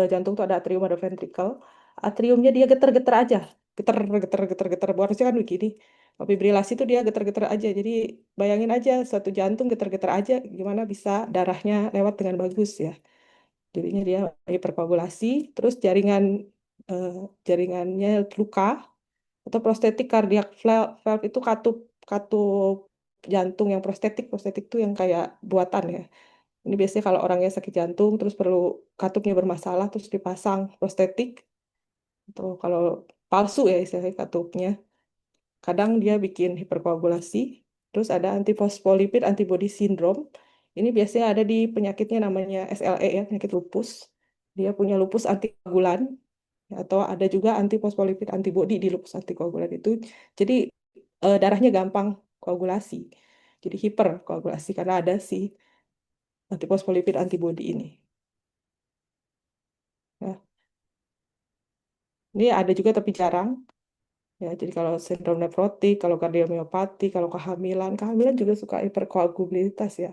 jantung tuh ada atrium, ada ventricle. Atriumnya dia getar-getar aja. Getar, getar, getar, getar. Harusnya kan begini. Kalau fibrilasi itu dia getar-getar aja. Jadi bayangin aja suatu jantung getar-getar aja, gimana bisa darahnya lewat dengan bagus ya. Jadinya dia hiperkoagulasi. Terus eh, jaringannya luka atau prostetik cardiac valve itu katup katup jantung yang prostetik itu yang kayak buatan ya. Ini biasanya kalau orangnya sakit jantung terus perlu katupnya bermasalah terus dipasang prostetik, atau kalau palsu ya istilahnya katupnya, kadang dia bikin hiperkoagulasi. Terus ada antifosfolipid antibody syndrome. Ini biasanya ada di penyakitnya namanya SLE ya, penyakit lupus. Dia punya lupus antikoagulan, atau ada juga antifosfolipid antibody di lupus antikoagulan itu. Jadi darahnya gampang koagulasi. Jadi hiperkoagulasi karena ada si antifosfolipid antibody ini. Ya, ini ada juga tapi jarang. Ya, jadi kalau sindrom nefrotik, kalau kardiomiopati, kalau kehamilan juga suka hiperkoagulabilitas ya.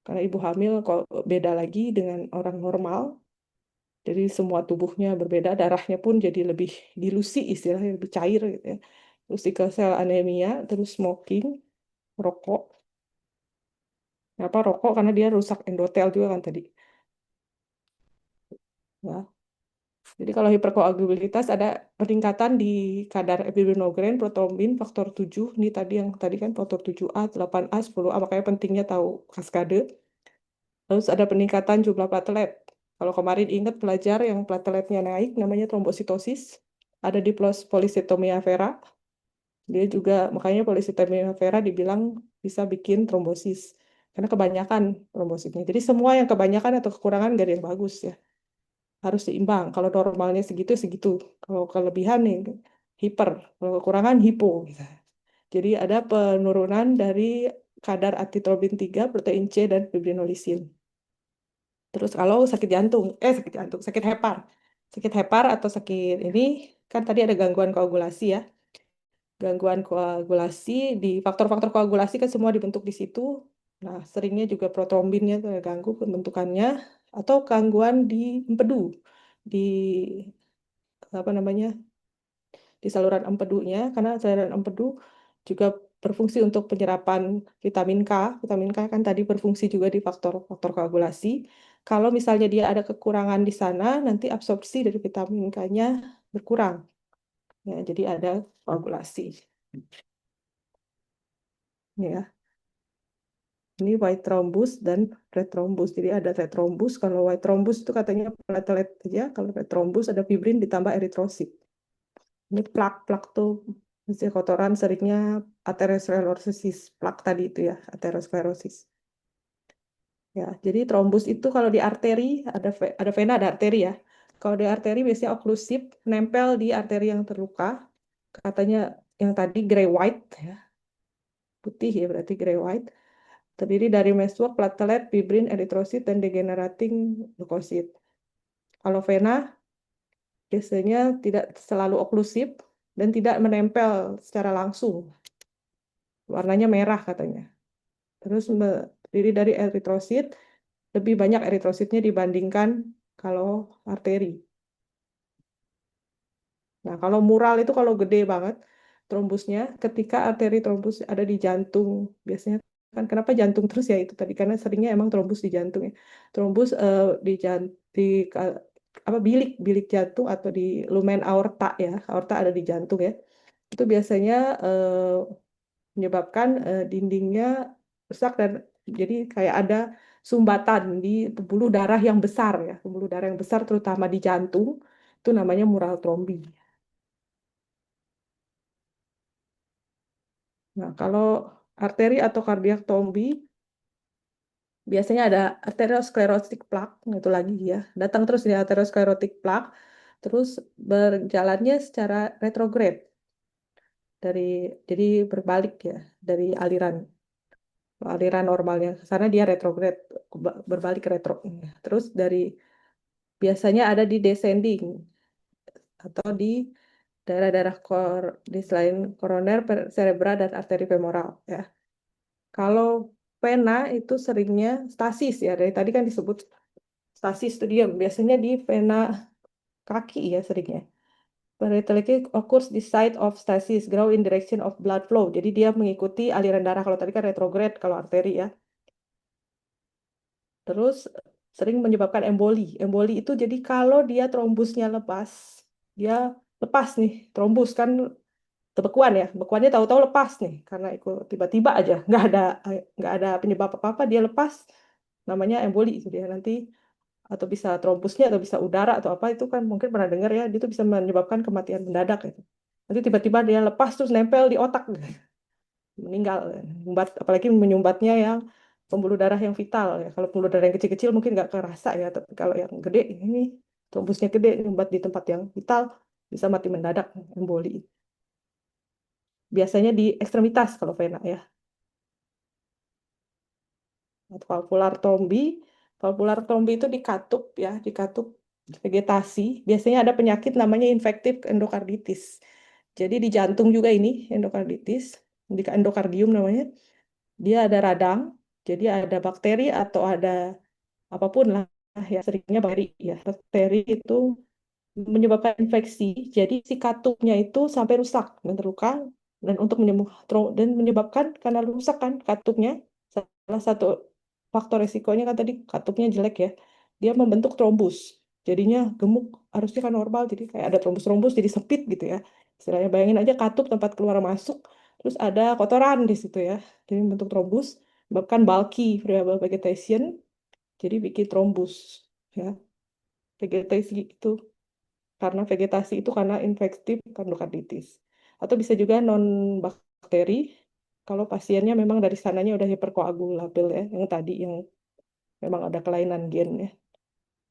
Karena ibu hamil kok beda lagi dengan orang normal. Jadi semua tubuhnya berbeda, darahnya pun jadi lebih dilusi istilahnya, lebih cair gitu ya. Terus sickle cell anemia, terus smoking, rokok. Kenapa rokok? Karena dia rusak endotel juga kan tadi. Ya. Jadi kalau hiperkoagulabilitas ada peningkatan di kadar epidemiologren, protrombin, faktor 7. Ini tadi yang tadi kan faktor 7A, 8A, 10A, makanya pentingnya tahu kaskade. Terus ada peningkatan jumlah platelet. Kalau kemarin ingat belajar yang plateletnya naik, namanya trombositosis. Ada di polycythemia vera. Dia juga, makanya polycythemia vera dibilang bisa bikin trombosis. Karena kebanyakan trombositnya. Jadi semua yang kebanyakan atau kekurangan gak ada yang bagus ya. Harus seimbang. Kalau normalnya segitu, segitu. Kalau kelebihan nih, hiper. Kalau kekurangan, hipo. Gitu. Jadi ada penurunan dari kadar antitrombin 3, protein C, dan fibrinolisin. Terus kalau sakit hepar. Sakit hepar atau sakit ini, kan tadi ada gangguan koagulasi ya. Gangguan koagulasi, di faktor-faktor koagulasi kan semua dibentuk di situ. Nah, seringnya juga protrombinnya terganggu pembentukannya, atau gangguan di empedu, di apa namanya, di saluran empedunya, karena saluran empedu juga berfungsi untuk penyerapan vitamin K. Vitamin K kan tadi berfungsi juga di faktor-faktor koagulasi. Kalau misalnya dia ada kekurangan di sana, nanti absorpsi dari vitamin K-nya berkurang. Ya, jadi ada koagulasi. Ya, ini white thrombus dan red thrombus. Jadi ada red thrombus. Kalau white thrombus itu katanya platelet aja. Kalau red thrombus ada fibrin ditambah eritrosit. Ini plak-plak tuh, misalnya kotoran seringnya atherosclerosis, plak tadi itu ya, atherosclerosis. Ya, jadi trombus itu kalau di arteri ada vena, ada arteri ya. Kalau di arteri biasanya oklusif, nempel di arteri yang terluka. Katanya yang tadi gray white ya, putih ya berarti gray white. Terdiri dari meswak, platelet, fibrin, eritrosit, dan degenerating leukosit. Kalau vena biasanya tidak selalu oklusif dan tidak menempel secara langsung. Warnanya merah katanya. Terus terdiri dari eritrosit, lebih banyak eritrositnya dibandingkan kalau arteri. Nah, kalau mural itu kalau gede banget trombusnya, ketika arteri trombus ada di jantung, biasanya kan kenapa jantung terus ya itu tadi karena seringnya emang trombus di jantung ya. Trombus di di apa bilik bilik jantung atau di lumen aorta ya. Aorta ada di jantung ya. Itu biasanya menyebabkan dindingnya rusak dan jadi kayak ada sumbatan di pembuluh darah yang besar ya. Pembuluh darah yang besar terutama di jantung itu namanya mural trombi. Nah, kalau arteri atau kardiak trombi biasanya ada arteriosklerotik plaque, itu lagi ya. Datang terus di arteriosklerotik plaque, terus berjalannya secara retrograde dari jadi berbalik ya dari aliran aliran normalnya. Sana dia retrograde berbalik ke retro. Terus dari biasanya ada di descending atau di daerah-daerah di selain koroner, cerebral dan arteri femoral ya. Kalau vena itu seringnya stasis ya. Dari tadi kan disebut stasis itu dia biasanya di vena kaki ya seringnya. Peritelic occurs the site of stasis, grow in direction of blood flow. Jadi dia mengikuti aliran darah. Kalau tadi kan retrograde kalau arteri ya. Terus sering menyebabkan emboli. Emboli itu jadi kalau dia trombusnya lepas, dia lepas nih trombus kan bekuan ya. Bekuannya tahu-tahu lepas nih karena itu tiba-tiba aja nggak ada penyebab apa-apa dia lepas namanya emboli itu dia nanti atau bisa trombusnya atau bisa udara atau apa itu kan mungkin pernah dengar ya itu bisa menyebabkan kematian mendadak itu nanti tiba-tiba dia lepas terus nempel di otak meninggal menyumbat apalagi menyumbatnya yang pembuluh darah yang vital ya kalau pembuluh darah yang kecil-kecil mungkin nggak kerasa ya tapi kalau yang gede ini trombusnya gede nyumbat di tempat yang vital bisa mati mendadak emboli biasanya di ekstremitas kalau vena ya atau valvular trombi itu dikatup ya, dikatup vegetasi. Biasanya ada penyakit namanya infektif endokarditis. Jadi di jantung juga ini endokarditis, di endokardium namanya. Dia ada radang, jadi ada bakteri atau ada apapun lah ya seringnya bakteri ya. Bakteri itu menyebabkan infeksi. Jadi si katupnya itu sampai rusak dan terluka dan untuk dan menyebabkan karena rusak kan katupnya salah satu faktor resikonya kan tadi katupnya jelek ya. Dia membentuk trombus. Jadinya gemuk harusnya kan normal jadi kayak ada trombus-trombus jadi sempit gitu ya. Istilahnya bayangin aja katup tempat keluar masuk terus ada kotoran di situ ya. Jadi membentuk trombus menyebabkan bulky variable vegetation jadi bikin trombus ya. Vegetasi itu karena vegetasi itu karena infektif endokarditis. Atau bisa juga non bakteri kalau pasiennya memang dari sananya udah hiperkoagulabil ya, yang tadi yang memang ada kelainan gen ya.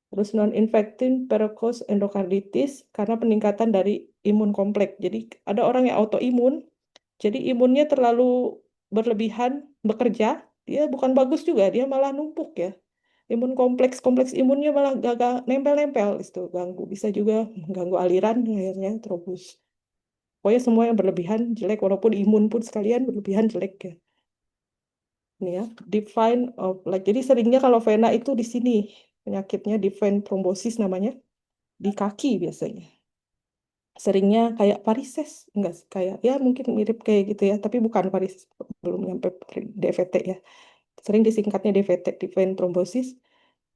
Terus non infektif perokos endokarditis karena peningkatan dari imun kompleks. Jadi ada orang yang autoimun, jadi imunnya terlalu berlebihan bekerja, dia bukan bagus juga, dia malah numpuk ya imun kompleks imunnya malah gagal nempel-nempel itu ganggu bisa juga ganggu aliran akhirnya trombus pokoknya semua yang berlebihan jelek walaupun imun pun sekalian berlebihan jelek ya ini ya define of like jadi seringnya kalau vena itu di sini penyakitnya define thrombosis namanya di kaki biasanya seringnya kayak varises enggak sih? Kayak ya mungkin mirip kayak gitu ya tapi bukan varises belum nyampe DVT ya sering disingkatnya DVT define thrombosis.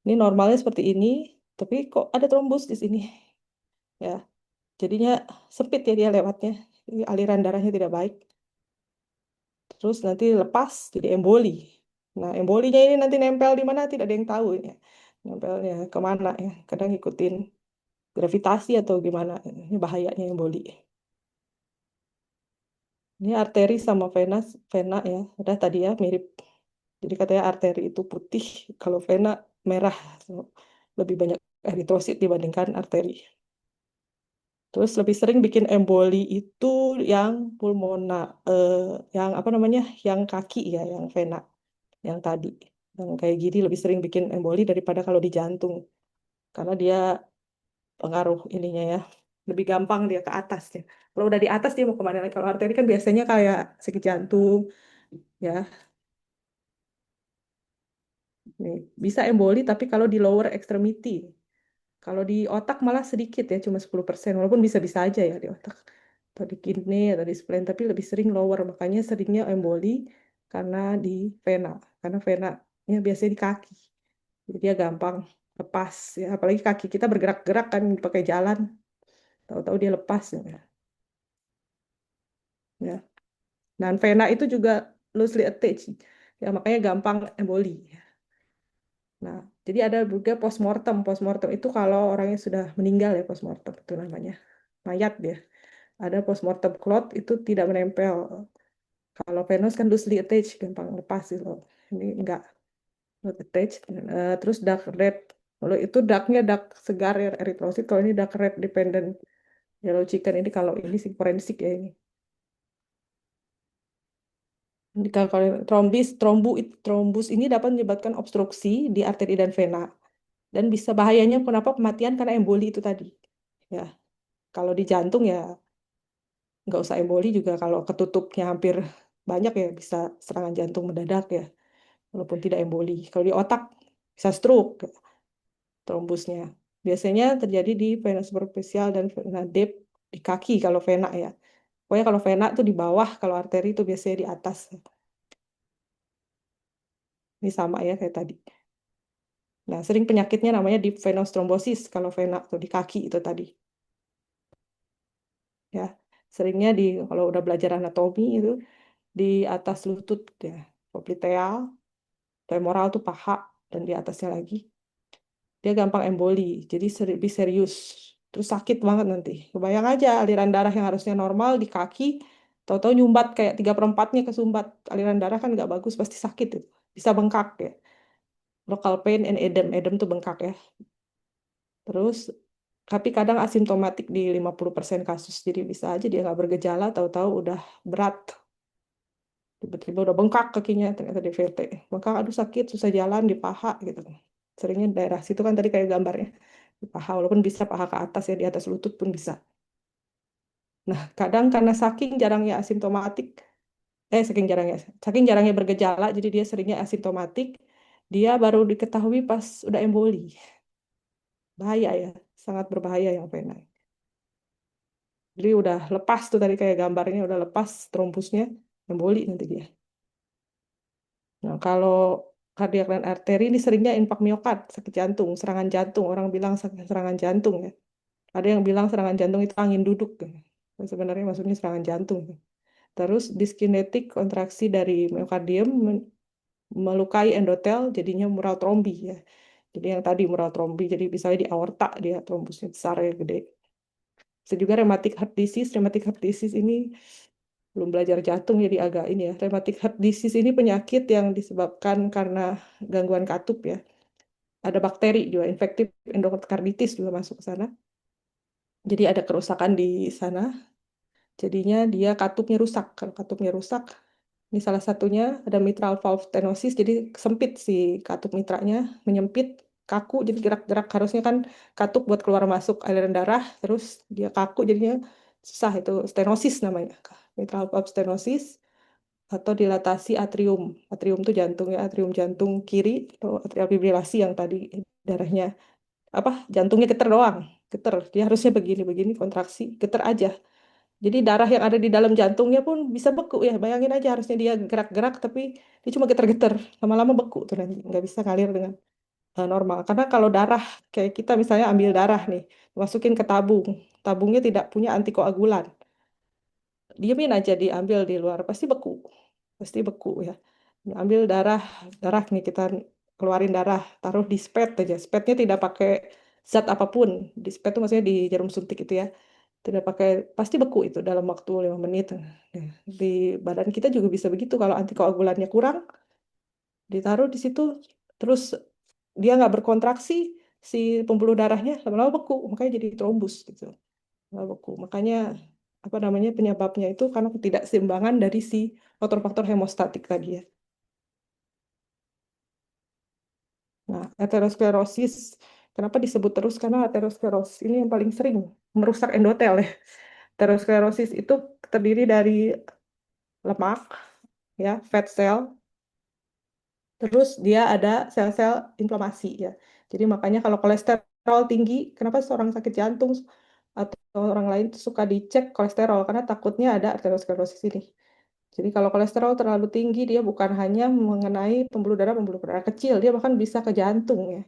Ini normalnya seperti ini, tapi kok ada trombus di sini? Ya, jadinya sempit ya dia lewatnya. Jadi aliran darahnya tidak baik. Terus nanti lepas jadi emboli. Nah, embolinya ini nanti nempel di mana tidak ada yang tahu ya. Nempelnya kemana ya? Kadang ikutin gravitasi atau gimana. Ini bahayanya emboli. Ini arteri sama vena ya. Udah tadi ya mirip. Jadi katanya arteri itu putih, kalau vena merah. Lebih banyak eritrosit dibandingkan arteri. Terus lebih sering bikin emboli itu yang yang apa namanya, yang kaki ya, yang vena, yang tadi, yang kayak gini lebih sering bikin emboli daripada kalau di jantung, karena dia pengaruh ininya ya, lebih gampang dia ke atas ya. Kalau udah di atas dia mau kemana lagi? Kalau arteri kan biasanya kayak sakit jantung, ya, nih bisa emboli tapi kalau di lower extremity. Kalau di otak malah sedikit ya, cuma 10%, walaupun bisa-bisa aja ya di otak. Atau di kidney atau di spleen, tapi lebih sering lower, makanya seringnya emboli karena di vena. Karena venanya biasanya di kaki. Jadi dia gampang lepas ya. Apalagi kaki kita bergerak-gerak kan pakai jalan. Tahu-tahu dia lepas ya. Ya. Dan vena itu juga loosely attached. Ya, makanya gampang emboli. Nah, jadi ada juga postmortem. Postmortem itu kalau orangnya sudah meninggal ya postmortem itu namanya. Mayat dia. Ada postmortem clot itu tidak menempel. Kalau venous kan loosely attached, gampang lepas gitu. Ini enggak, not attached. Terus dark red. Kalau itu darknya dark segar ya, eritrosit. Kalau ini dark red dependent yellow chicken ini kalau ini sih forensik ya ini. Kalau trombus ini dapat menyebabkan obstruksi di arteri dan vena. Dan bisa bahayanya kenapa kematian karena emboli itu tadi. Ya, kalau di jantung ya nggak usah emboli juga kalau ketutupnya hampir banyak ya bisa serangan jantung mendadak ya, walaupun tidak emboli. Kalau di otak bisa stroke ya, trombusnya. Biasanya terjadi di vena superficial dan vena deep di kaki kalau vena ya. Pokoknya kalau vena tuh di bawah, kalau arteri itu biasanya di atas. Ini sama ya kayak tadi. Nah, sering penyakitnya namanya deep venous thrombosis kalau vena tuh di kaki itu tadi. Ya, seringnya kalau udah belajar anatomi itu di atas lutut ya, popliteal, femoral tuh paha dan di atasnya lagi. Dia gampang emboli, jadi lebih serius. Terus sakit banget nanti. Kebayang aja aliran darah yang harusnya normal di kaki, tahu-tahu nyumbat kayak 3/4-nya kesumbat. Aliran darah kan nggak bagus, pasti sakit itu. Bisa bengkak ya. Local pain and edem. Edem tuh bengkak ya. Terus, tapi kadang asimptomatik di 50% kasus. Jadi bisa aja dia nggak bergejala, tahu-tahu udah berat. Tiba-tiba udah bengkak kakinya, ternyata DVT. Bengkak, aduh sakit, susah jalan di paha gitu. Seringnya daerah situ kan tadi kayak gambarnya. Di paha, walaupun bisa paha ke atas ya, di atas lutut pun bisa. Nah, kadang karena saking jarangnya bergejala, jadi dia seringnya asimptomatik, dia baru diketahui pas udah emboli. Bahaya ya, sangat berbahaya yang vena. Jadi udah lepas tuh tadi kayak gambarnya, udah lepas trombusnya, emboli nanti dia. Nah, kalau kardiak dan arteri ini seringnya infark miokard, sakit jantung, serangan jantung. Orang bilang serangan jantung ya. Ada yang bilang serangan jantung itu angin duduk. Ya. Sebenarnya maksudnya serangan jantung. Terus diskinetik kontraksi dari miokardium melukai endotel jadinya mural trombi ya. Jadi yang tadi mural trombi, jadi misalnya di aorta dia trombusnya besar ya gede. Bisa juga rheumatic heart disease. Rheumatic heart disease ini belum belajar jantung jadi agak ini ya. Rheumatic heart disease ini penyakit yang disebabkan karena gangguan katup ya. Ada bakteri juga, infektif endokarditis juga masuk ke sana. Jadi ada kerusakan di sana. Jadinya dia katupnya rusak. Kalau katupnya rusak, ini salah satunya ada mitral valve stenosis. Jadi sempit si katup mitranya, menyempit, kaku. Jadi gerak-gerak harusnya kan katup buat keluar masuk aliran darah, terus dia kaku jadinya susah itu stenosis namanya. Mitral valve stenosis atau dilatasi atrium. Atrium itu jantung ya, atrium jantung kiri atau atrial fibrilasi yang tadi darahnya apa jantungnya geter doang, geter. Dia harusnya begini-begini kontraksi, geter aja. Jadi darah yang ada di dalam jantungnya pun bisa beku ya. Bayangin aja harusnya dia gerak-gerak tapi dia cuma geter-geter. Lama-lama beku tuh nanti nggak bisa ngalir dengan normal. Karena kalau darah kayak kita misalnya ambil darah nih, masukin ke tabung, tabungnya tidak punya antikoagulan. Diemin aja diambil di luar pasti beku ya. Ambil darah, darah nih kita keluarin darah, taruh di spet aja. Spetnya tidak pakai zat apapun. Di spet itu maksudnya di jarum suntik itu ya. Tidak pakai, pasti beku itu dalam waktu 5 menit. Nah, di badan kita juga bisa begitu. Kalau antikoagulannya kurang, ditaruh di situ, terus dia nggak berkontraksi, si pembuluh darahnya lama-lama beku. Makanya jadi trombus gitu. Lama beku. Makanya apa namanya penyebabnya itu karena ketidakseimbangan dari si faktor-faktor hemostatik tadi ya. Nah, aterosklerosis, kenapa disebut terus? Karena aterosklerosis ini yang paling sering merusak endotel ya. Aterosklerosis itu terdiri dari lemak, ya, fat cell, terus dia ada sel-sel inflamasi ya. Jadi makanya kalau kolesterol tinggi, kenapa seorang sakit jantung atau orang lain tuh suka dicek kolesterol karena takutnya ada aterosklerosis ini. Jadi kalau kolesterol terlalu tinggi, dia bukan hanya mengenai pembuluh darah kecil, dia bahkan bisa ke jantung ya.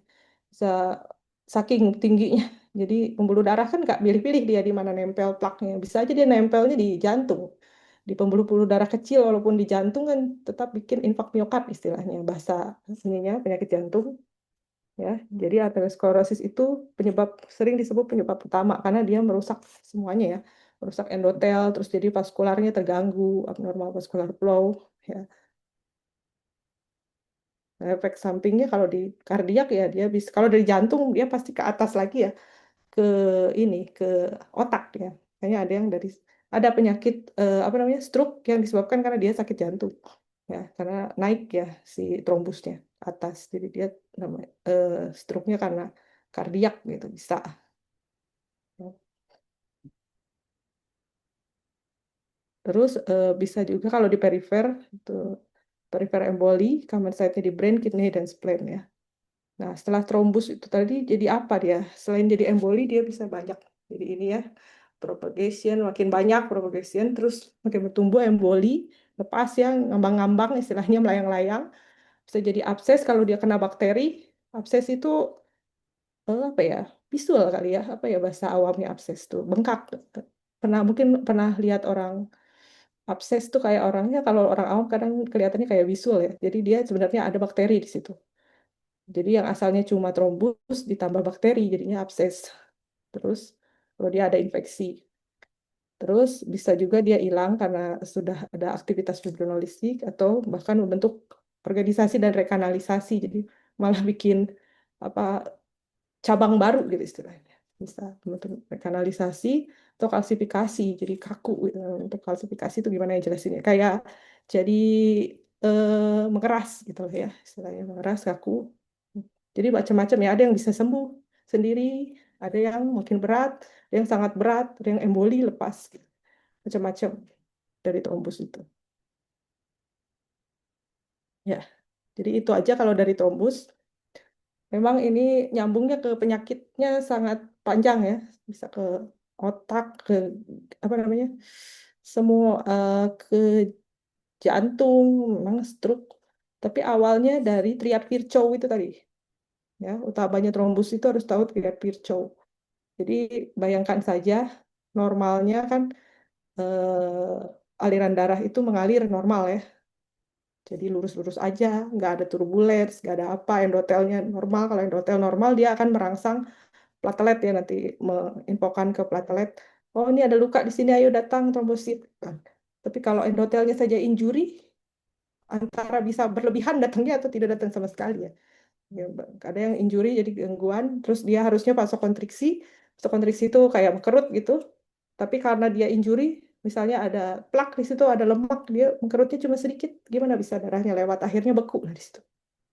Bisa saking tingginya. Jadi pembuluh darah kan nggak pilih-pilih dia di mana nempel plaknya. Bisa aja dia nempelnya di jantung. Di pembuluh-pembuluh darah kecil walaupun di jantung kan tetap bikin infark miokard istilahnya. Bahasa sininya penyakit jantung ya. Jadi aterosklerosis itu penyebab sering disebut penyebab utama karena dia merusak semuanya ya. Merusak endotel terus jadi vaskularnya terganggu, abnormal vascular flow ya. Nah, efek sampingnya kalau di kardiak ya dia bisa kalau dari jantung dia pasti ke atas lagi ya ke ini ke otak ya. Kayaknya ada yang dari ada penyakit apa namanya stroke yang disebabkan karena dia sakit jantung ya karena naik ya si trombusnya ke atas. Jadi dia namanya stroke-nya karena kardiak gitu bisa. Terus bisa juga kalau di perifer itu perifer emboli, common site-nya di brain, kidney dan spleen ya. Nah, setelah trombus itu tadi jadi apa dia? Selain jadi emboli dia bisa banyak. Jadi ini ya propagation makin banyak propagation terus makin bertumbuh emboli lepas ya ngambang-ngambang istilahnya melayang-layang bisa jadi abses kalau dia kena bakteri. Abses itu apa ya? Bisul kali ya. Apa ya bahasa awamnya abses tuh? Bengkak. Mungkin pernah lihat orang abses tuh kayak orangnya kalau orang awam kadang kelihatannya kayak bisul ya. Jadi dia sebenarnya ada bakteri di situ. Jadi yang asalnya cuma trombus ditambah bakteri jadinya abses. Terus kalau dia ada infeksi. Terus bisa juga dia hilang karena sudah ada aktivitas fibrinolisik atau bahkan membentuk organisasi dan rekanalisasi. Jadi malah bikin apa cabang baru gitu istilahnya. Bisa membentuk rekanalisasi atau kalsifikasi. Jadi kaku gitu. Untuk kalsifikasi itu gimana ya jelasinnya? Kayak jadi mengeras gitu lah ya istilahnya mengeras kaku. Jadi macam-macam ya, ada yang bisa sembuh sendiri, ada yang makin berat, ada yang sangat berat, ada yang emboli lepas, gitu. Macam-macam dari trombus itu. Ya, jadi itu aja kalau dari trombus. Memang ini nyambungnya ke penyakitnya sangat panjang ya, bisa ke otak, ke apa namanya, semua ke jantung, memang stroke. Tapi awalnya dari triad Virchow itu tadi, ya, utamanya trombus itu harus tahu triad Virchow. Jadi bayangkan saja normalnya kan aliran darah itu mengalir normal ya. Jadi lurus-lurus aja, nggak ada turbulens, nggak ada apa, endotelnya normal. Kalau endotel normal dia akan merangsang platelet ya nanti menginfokan ke platelet. Oh ini ada luka di sini, ayo datang trombosit. Kan. Tapi kalau endotelnya saja injury, antara bisa berlebihan datangnya atau tidak datang sama sekali ya. Ya, ada yang injury jadi gangguan, terus dia harusnya vasokonstriksi. Vasokonstriksi itu kayak mengkerut gitu. Tapi karena dia injury, misalnya ada plak di situ, ada lemak, dia mengkerutnya cuma sedikit, gimana bisa darahnya lewat? Akhirnya beku lah di situ.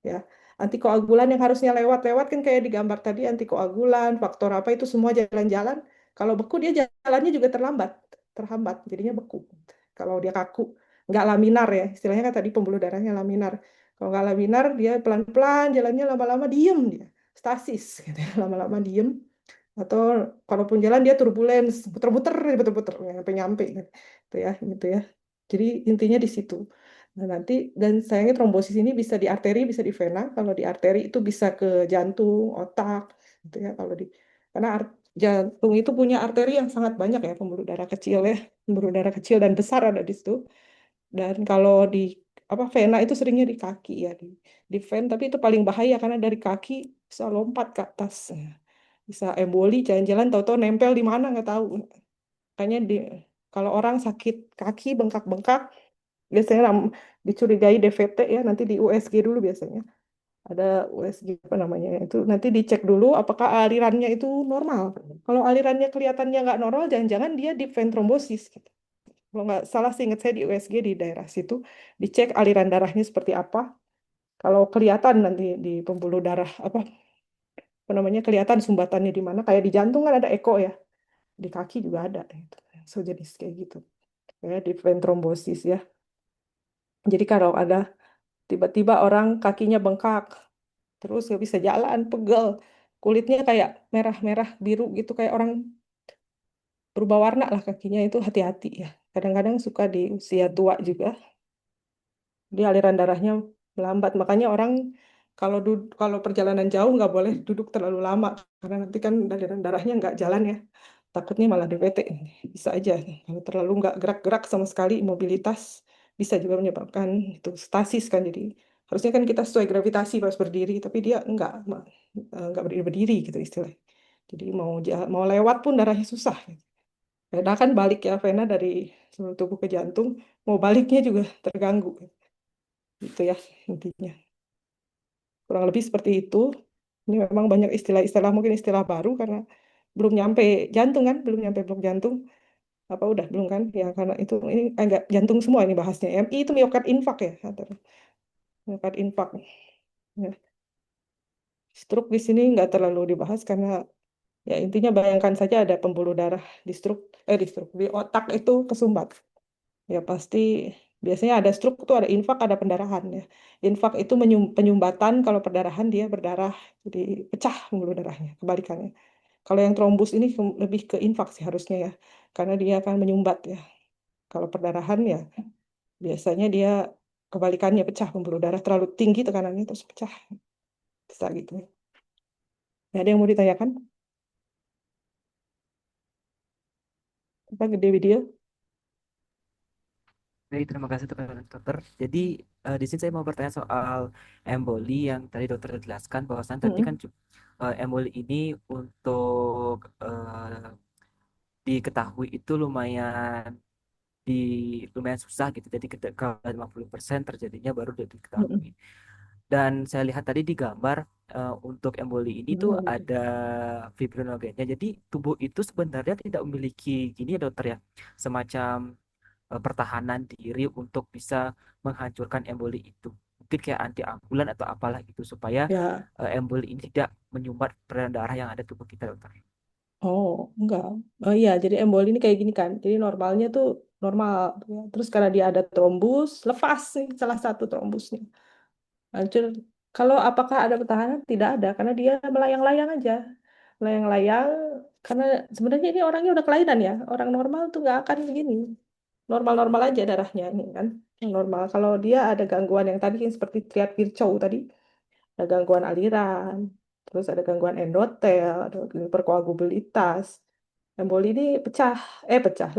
Ya, antikoagulan yang harusnya lewat-lewat kan kayak di gambar tadi, antikoagulan, faktor apa itu semua jalan-jalan. Kalau beku dia jalannya juga terhambat, jadinya beku. Kalau dia kaku, nggak laminar ya, istilahnya kan tadi pembuluh darahnya laminar. Kalau nggak laminar, dia pelan-pelan, jalannya lama-lama diem dia, stasis, gitu ya. Lama-lama diem. Atau kalaupun jalan dia turbulens, puter-puter, nyampe-nyampe, gitu ya. Jadi intinya di situ. Nah, nanti dan sayangnya trombosis ini bisa di arteri, bisa di vena. Kalau di arteri itu bisa ke jantung, otak, gitu ya. Kalau di karena jantung itu punya arteri yang sangat banyak ya, pembuluh darah kecil ya, pembuluh darah kecil dan besar ada di situ. Dan kalau di apa vena itu seringnya di kaki ya, di ven, tapi itu paling bahaya karena dari kaki bisa lompat ke atas. Bisa emboli, jalan-jalan, tahu-tahu nempel di mana nggak tahu. Makanya kalau orang sakit kaki bengkak-bengkak biasanya dicurigai DVT ya nanti di USG dulu biasanya ada USG apa namanya itu nanti dicek dulu apakah alirannya itu normal kalau alirannya kelihatannya nggak normal jangan-jangan dia di vein thrombosis gitu. Kalau nggak salah seingat saya di USG di daerah situ dicek aliran darahnya seperti apa kalau kelihatan nanti di pembuluh darah apa namanya kelihatan sumbatannya di mana kayak di jantung kan ada eko ya di kaki juga ada gitu. So jenis kayak gitu ya di vein thrombosis ya jadi kalau ada tiba-tiba orang kakinya bengkak, terus nggak bisa jalan, pegel, kulitnya kayak merah-merah biru gitu, kayak orang berubah warna lah kakinya itu hati-hati ya. kadang-kadang suka di usia tua juga, dia aliran darahnya melambat. Makanya orang kalau perjalanan jauh nggak boleh duduk terlalu lama, karena nanti kan aliran darahnya nggak jalan ya. Takutnya malah DPT. Bisa aja. Kalau terlalu nggak gerak-gerak sama sekali, mobilitas bisa juga menyebabkan itu stasis kan. Jadi harusnya kan kita sesuai gravitasi pas berdiri, tapi dia nggak berdiri-berdiri gitu istilahnya. Jadi mau lewat pun darahnya susah. Karena kan balik ya, vena dari seluruh tubuh ke jantung, mau baliknya juga terganggu. Itu ya intinya. Kurang lebih seperti itu. Ini memang banyak istilah-istilah, mungkin istilah baru karena belum nyampe jantung kan, belum nyampe blok jantung. Apa udah belum kan? Ya karena itu ini agak jantung semua ini bahasnya. MI itu miokard infark ya, atau miokard infark. Ya. Stroke di sini nggak terlalu dibahas karena ya intinya bayangkan saja ada pembuluh darah di otak itu kesumbat. Ya pasti biasanya ada stroke itu ada infak, ada pendarahan ya. Infak itu penyumbatan, kalau perdarahan dia berdarah jadi pecah pembuluh darahnya, kebalikannya. Kalau yang trombus ini lebih ke infak sih harusnya ya. Karena dia akan menyumbat ya. Kalau perdarahan ya biasanya dia kebalikannya, pecah pembuluh darah terlalu tinggi tekanannya terus pecah. Bisa gitu. Ya, ada yang mau ditanyakan? Apa gede video? Baik, terima kasih dokter. Jadi di sini saya mau bertanya soal emboli yang tadi dokter jelaskan bahwasan tadi kan Mm-mm. emboli ini untuk diketahui itu di lumayan susah gitu. Jadi ketika 50% terjadinya baru diketahui. Mm-mm. Dan saya lihat tadi di gambar untuk emboli ini tuh Mm-mm. ada fibrinogennya. Jadi tubuh itu sebenarnya tidak memiliki gini ya dokter ya, semacam pertahanan diri untuk bisa menghancurkan emboli itu. Mungkin kayak antiagulan atau apalah gitu supaya Ya, emboli ini tidak menyumbat peredaran darah yang ada di tubuh kita dokter. oh, enggak. Oh iya, jadi emboli ini kayak gini kan. Jadi normalnya tuh normal. Ya. Terus karena dia ada trombus, lepas nih salah satu trombusnya. Hancur. Kalau apakah ada pertahanan? Tidak ada, karena dia melayang-layang aja. Melayang-layang, karena sebenarnya ini orangnya udah kelainan ya. Orang normal tuh nggak akan begini. Normal-normal aja darahnya ini kan. Yang normal. Kalau dia ada gangguan yang tadi yang seperti triad Virchow tadi, ada gangguan aliran, terus ada gangguan endotel, ada hiperkoagulabilitas. Emboli ini pecah,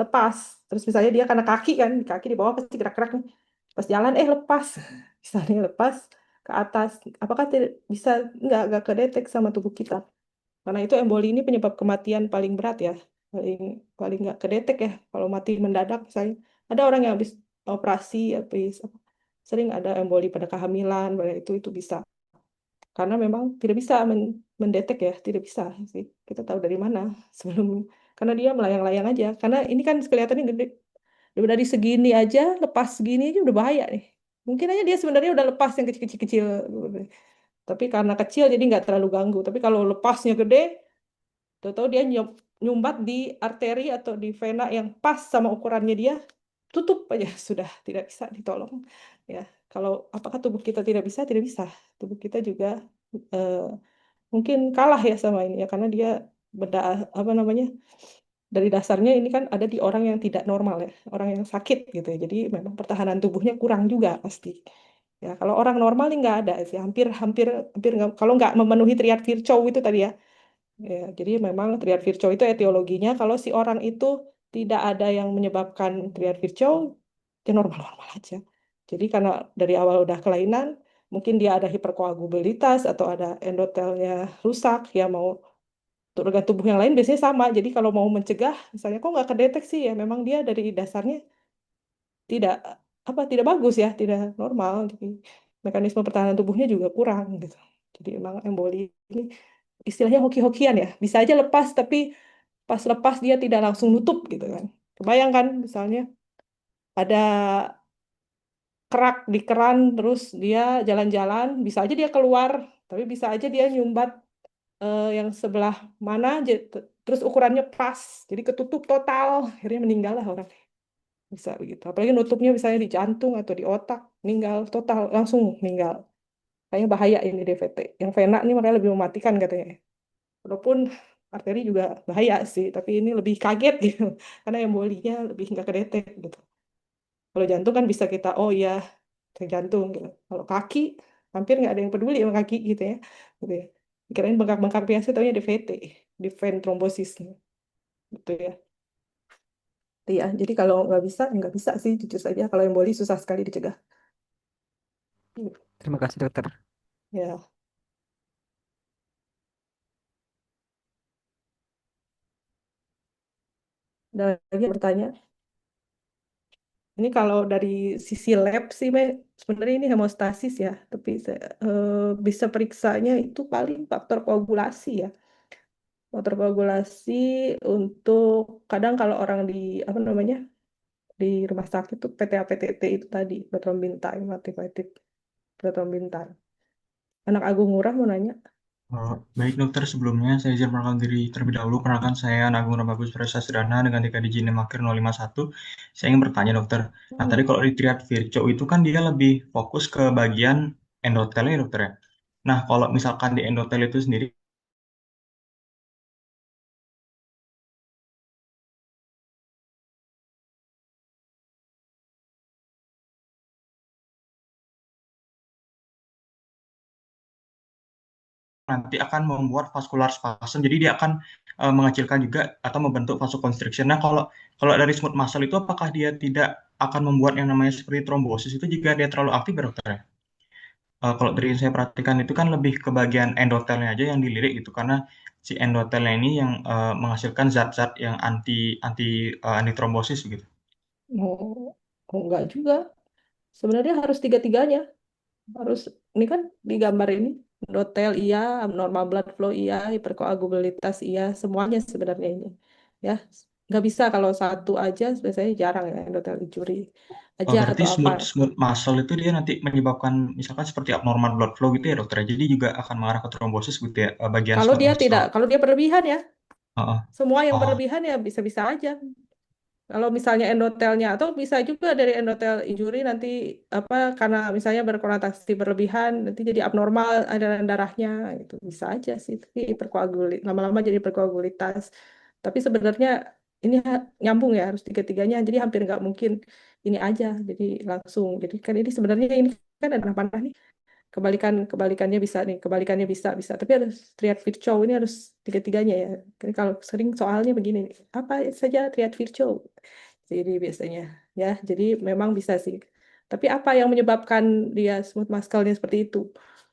lepas. Terus misalnya dia karena kaki di bawah pasti gerak-gerak nih. Pas jalan, lepas. Misalnya lepas ke atas. Apakah tidak bisa, nggak kedetek sama tubuh kita. Karena itu emboli ini penyebab kematian paling berat ya. Paling paling nggak kedetek ya. Kalau mati mendadak misalnya. Ada orang yang habis operasi, sering ada emboli pada kehamilan, pada itu bisa. Karena memang tidak bisa mendetek ya, tidak bisa sih. Kita tahu dari mana sebelum, karena dia melayang-layang aja. Karena ini kan kelihatannya gede. Dari segini aja, lepas segini aja udah bahaya nih. Mungkin aja dia sebenarnya udah lepas yang kecil-kecil. Tapi karena kecil jadi nggak terlalu ganggu. Tapi kalau lepasnya gede, tahu-tahu dia nyumbat di arteri atau di vena yang pas sama ukurannya dia, tutup aja sudah tidak bisa ditolong. Ya, kalau apakah tubuh kita tidak bisa? Tidak bisa. Tubuh kita juga eh, mungkin kalah ya sama ini ya karena dia beda apa namanya dari dasarnya ini kan ada di orang yang tidak normal ya, orang yang sakit gitu ya. Jadi memang pertahanan tubuhnya kurang juga pasti. Ya, kalau orang normal ini nggak ada sih, hampir hampir hampir kalau nggak memenuhi triad Virchow itu tadi ya. Ya, jadi memang triad Virchow itu etiologinya kalau si orang itu tidak ada yang menyebabkan triad Virchow, dia normal-normal aja. Jadi karena dari awal udah kelainan, mungkin dia ada hiperkoagulabilitas atau ada endotelnya rusak, ya mau organ tubuh yang lain biasanya sama. Jadi kalau mau mencegah, misalnya kok nggak kedeteksi ya, memang dia dari dasarnya tidak tidak bagus ya, tidak normal. Jadi mekanisme pertahanan tubuhnya juga kurang gitu. Jadi memang emboli ini istilahnya hoki-hokian ya. Bisa aja lepas tapi pas lepas dia tidak langsung nutup gitu kan. Kebayangkan misalnya ada kerak di keran terus dia jalan-jalan, bisa aja dia keluar, tapi bisa aja dia nyumbat yang sebelah mana terus ukurannya pas. Jadi ketutup total, akhirnya meninggal lah orang. Bisa begitu. Apalagi nutupnya misalnya di jantung atau di otak, meninggal total, langsung meninggal. Kayaknya bahaya ini DVT. Yang vena ini makanya lebih mematikan katanya. Walaupun arteri juga bahaya sih, tapi ini lebih kaget gitu, karena embolinya lebih nggak kedetek gitu. Kalau jantung kan bisa kita, oh iya, jantung gitu. Kalau kaki, hampir nggak ada yang peduli sama kaki gitu ya. Gitu ya. Kirain bengkak-bengkak biasa, taunya DVT, di vein trombosis gitu ya. Iya, jadi kalau nggak bisa sih, jujur saja. Kalau emboli susah sekali dicegah. Terima kasih dokter. Ya, ada lagi yang bertanya. Ini kalau dari sisi lab sih, sebenarnya ini hemostasis ya, tapi bisa periksanya itu paling faktor koagulasi ya. Faktor koagulasi untuk kadang kalau orang di apa namanya di rumah sakit tuh PTA PTT itu tadi prothrombin time, activated prothrombin time. Anak Agung Ngurah mau nanya. Baik dokter, sebelumnya saya izin memperkenalkan diri terlebih dahulu. Perkenalkan saya Agung Bagus Prasasrana dengan TK di Makir 051. Saya ingin bertanya dokter, nah tadi Hmm. kalau di triad Virchow itu kan dia lebih fokus ke bagian endotelnya dokter ya. Nah kalau misalkan di endotel itu sendiri nanti akan membuat vascular spasm, jadi dia akan mengecilkan juga atau membentuk vasoconstriction. Nah kalau kalau dari smooth muscle itu apakah dia tidak akan membuat yang namanya seperti trombosis itu jika dia terlalu aktif ya dokter ya? Kalau dari yang saya perhatikan itu kan lebih ke bagian endotelnya aja yang dilirik gitu karena si endotelnya ini yang menghasilkan zat-zat yang anti trombosis gitu. Oh, oh, enggak juga. Sebenarnya harus tiga-tiganya. Harus ini kan di gambar ini endotel iya, abnormal blood flow iya, hiperkoagulabilitas iya, semuanya sebenarnya ini. Ya, nggak bisa kalau satu aja biasanya jarang ya endotel injury Oh, aja berarti atau apa. smooth smooth muscle itu dia nanti menyebabkan misalkan seperti abnormal blood flow gitu ya dokter. Jadi juga akan mengarah ke trombosis gitu ya bagian smooth muscle. Kalau dia berlebihan ya, Heeh. semua yang Oh, berlebihan ya bisa-bisa aja. Kalau misalnya endotelnya atau bisa juga dari endotel injury nanti apa karena misalnya berkonotasi berlebihan nanti jadi abnormal aliran darahnya itu bisa aja sih tapi lama-lama jadi hiperkoagulitas. Tapi sebenarnya ini nyambung ya harus tiga-tiganya jadi hampir nggak mungkin ini aja jadi langsung. Jadi kan ini sebenarnya ini kan ada panah nih kebalikannya bisa nih kebalikannya bisa tapi harus triad Virchow ini harus tiga-tiganya ya. Jadi kalau sering soalnya begini nih apa saja triad Virchow jadi biasanya ya jadi memang bisa sih tapi apa yang menyebabkan dia smooth muscle-nya seperti itu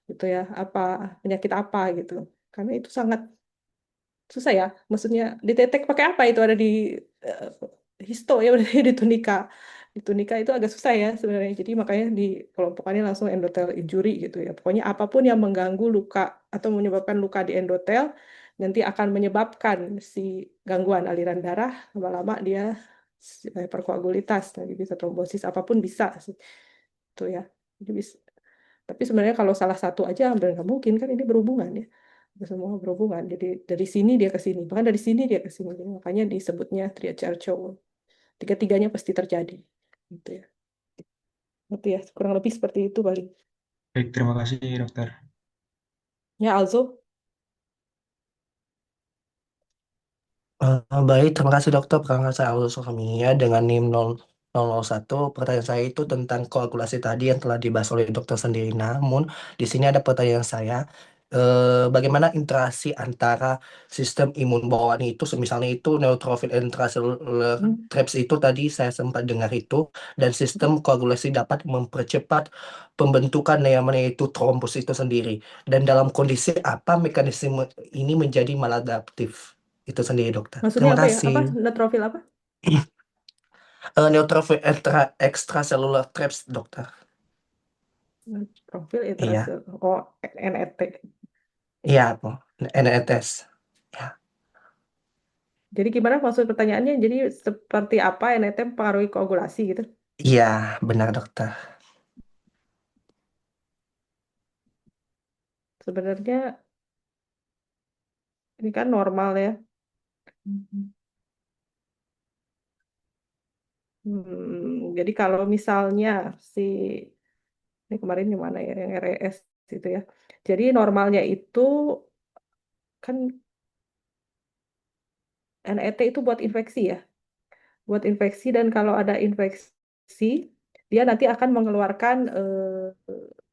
gitu ya apa penyakit apa gitu karena itu sangat susah ya maksudnya didetek pakai apa itu ada di eh, histo ya udah di tunika itu agak susah ya sebenarnya jadi makanya di kelompokannya langsung endotel injury gitu ya pokoknya apapun yang mengganggu luka atau menyebabkan luka di endotel nanti akan menyebabkan si gangguan aliran darah lama-lama dia hiperkoagulitas tadi bisa trombosis apapun bisa sih itu ya jadi bisa tapi sebenarnya kalau salah satu aja hampir nggak mungkin kan ini berhubungan ya. Semua berhubungan. Jadi dari sini dia ke sini, bahkan dari sini dia ke sini. Makanya disebutnya triacarcho. Tiga-tiganya pasti terjadi. Gitu ya. Gitu ya. Kurang lebih seperti itu paling. baik, terima kasih dokter. Ya Alzo. Baik, terima kasih dokter. Perkenalkan saya Aulus Sukamia dengan NIM 001. Pertanyaan saya itu tentang koagulasi tadi yang telah dibahas oleh dokter sendiri. Namun, di sini ada pertanyaan saya. Bagaimana interaksi antara sistem imun bawaan itu, misalnya itu neutrofil intracellular Hmm. traps itu tadi saya sempat dengar itu, dan sistem koagulasi dapat mempercepat pembentukan yang namanya itu trombus itu sendiri. Dan dalam kondisi apa mekanisme ini menjadi maladaptif? Itu sendiri dokter. Maksudnya Terima apa ya? kasih. Apa? Neutrofil apa? Neutrophil extracellular traps dokter. Neutrofil Iya, intracellular. Oh, NET. iya Bu. NETs. Ya, Jadi gimana maksud pertanyaannya? Jadi seperti apa NET mempengaruhi koagulasi gitu? iya benar dokter. Sebenarnya ini kan normal ya. Mhm. Jadi kalau misalnya si ini kemarin yang mana ya yang RES itu ya. Jadi normalnya itu kan NET itu buat infeksi ya, buat infeksi, dan kalau ada infeksi dia nanti akan mengeluarkan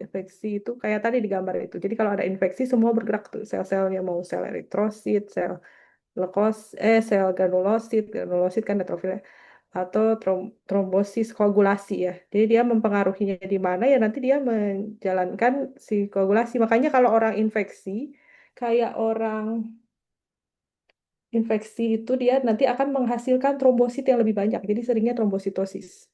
infeksi itu kayak tadi di gambar itu. Jadi kalau ada infeksi semua bergerak tuh sel-selnya, mau sel eritrosit, sel sel granulosit, granulosit kan neutrofil ya, atau trombosis koagulasi ya. Jadi dia mempengaruhinya di mana ya, nanti dia menjalankan si koagulasi. Makanya kalau orang infeksi, kayak orang infeksi itu dia nanti akan menghasilkan trombosit yang lebih banyak. Jadi seringnya trombositosis.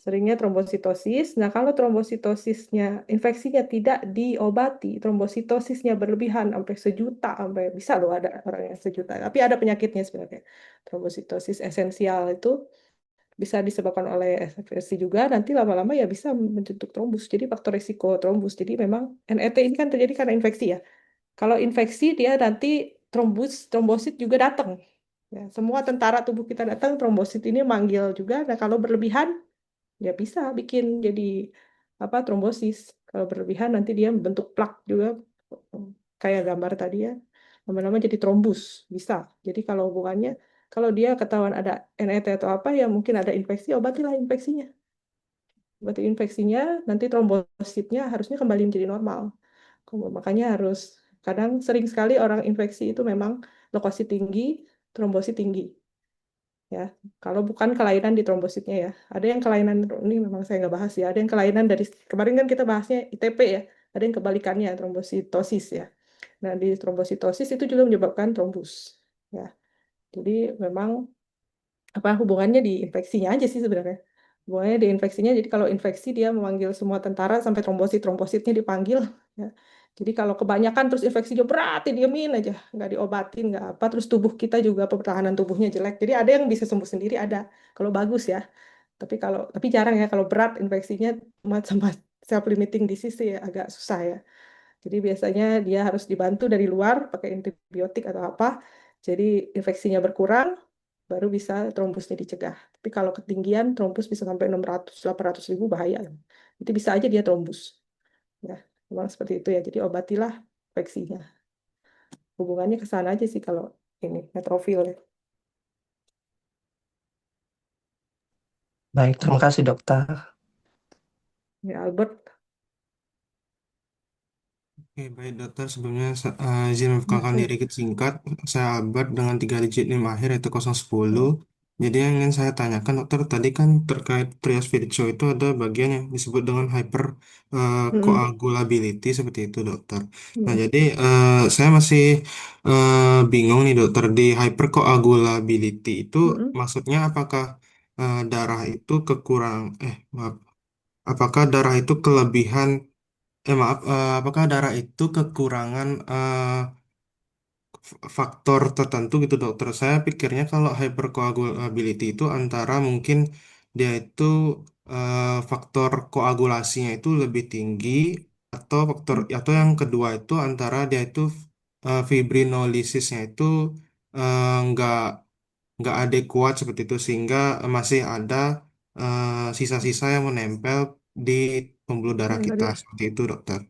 Seringnya trombositosis. Nah, kalau trombositosisnya, infeksinya tidak diobati, trombositosisnya berlebihan sampai sejuta, sampai bisa loh ada orang yang sejuta. Tapi ada penyakitnya sebenarnya. Trombositosis esensial itu bisa disebabkan oleh infeksi juga, nanti lama-lama ya bisa membentuk trombus. Jadi faktor risiko trombus. Jadi memang NET ini kan terjadi karena infeksi ya. Kalau infeksi dia nanti trombosit juga datang. Ya, semua tentara tubuh kita datang, trombosit ini manggil juga. Nah, kalau berlebihan ya bisa bikin jadi apa trombosis. Kalau berlebihan nanti dia membentuk plak juga kayak gambar tadi ya. Lama-lama jadi trombus bisa. Jadi kalau hubungannya kalau dia ketahuan ada NET atau apa ya mungkin ada infeksi, obatilah infeksinya. Berarti infeksinya nanti trombositnya harusnya kembali menjadi normal. Makanya harus kadang sering sekali orang infeksi itu memang leukosit tinggi, trombosit tinggi. Ya, kalau bukan kelainan di trombositnya ya. Ada yang kelainan ini memang saya nggak bahas ya. Ada yang kelainan dari kemarin kan kita bahasnya ITP ya. Ada yang kebalikannya trombositosis ya. Nah, di trombositosis itu juga menyebabkan trombus. Ya, jadi memang apa hubungannya di infeksinya aja sih sebenarnya. Hubungannya di infeksinya. Jadi kalau infeksi dia memanggil semua tentara sampai trombositnya dipanggil. Ya. Jadi kalau kebanyakan terus infeksinya berat, diemin aja, nggak diobatin, nggak apa, terus tubuh kita juga pertahanan tubuhnya jelek. Jadi ada yang bisa sembuh sendiri ada, kalau bagus ya. Tapi jarang ya kalau berat infeksinya sama self limiting disease sih ya, agak susah ya. Jadi biasanya dia harus dibantu dari luar pakai antibiotik atau apa. Jadi infeksinya berkurang, baru bisa trombusnya dicegah. Tapi kalau ketinggian trombus bisa sampai 600-800 ribu bahaya. Itu bisa aja dia trombus. Ya, memang seperti itu ya. Jadi obatilah infeksinya. Hubungannya ke sana aja sih kalau ini neutrofil ya. Baik, terima kasih dokter. Ya, Albert. Oke, baik dokter. Sebelumnya izin memperkenalkan Hmm. diri singkat. Saya Albert dengan 3 digit NIM akhir yaitu 010. Jadi yang ingin saya tanyakan dokter tadi kan terkait trias Virchow itu ada bagian yang disebut dengan hyper Hmm. coagulability seperti itu dokter. Nah Hmm. jadi saya masih bingung nih dokter di hyper coagulability itu Hmm. maksudnya apakah darah itu maaf, apakah darah itu kelebihan maaf, apakah darah itu kekurangan faktor tertentu gitu dokter? Saya pikirnya kalau hypercoagulability itu antara mungkin dia itu faktor koagulasinya itu lebih tinggi atau yang kedua itu antara dia itu fibrinolisisnya itu nggak adekuat seperti itu sehingga masih ada sisa-sisa yang menempel di pembuluh darah Yang kita tadi seperti itu dokter.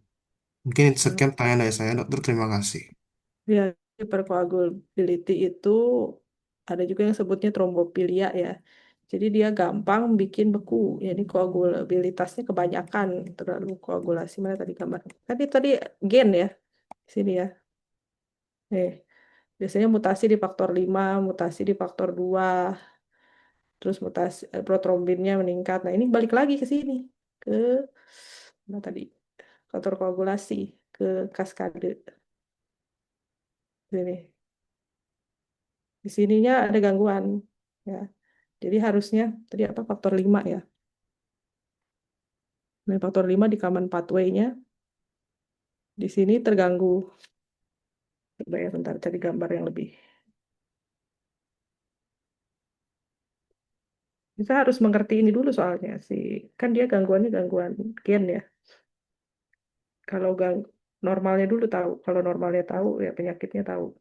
Mungkin sekian pertanyaan dari saya, dokter. Terima kasih. ya hypercoagulability itu ada juga yang sebutnya trombofilia ya. Jadi dia gampang bikin beku. Jadi koagulabilitasnya kebanyakan terlalu koagulasi mana tadi gambar. Tadi gen ya di sini ya. Biasanya mutasi di faktor 5, mutasi di faktor 2, terus mutasi protrombinnya meningkat. Nah, ini balik lagi ke sini ke mana tadi? Faktor koagulasi ke kaskade. Ini. Di sininya ada gangguan ya. Jadi harusnya tadi apa faktor 5 ya. Nah, faktor 5 di common pathway-nya di sini terganggu. Coba ya bentar cari gambar yang lebih. Kita harus mengerti ini dulu soalnya sih. Kan dia gangguannya gangguan gen ya. Kalau normalnya dulu tahu. Kalau normalnya tahu ya penyakitnya tahu.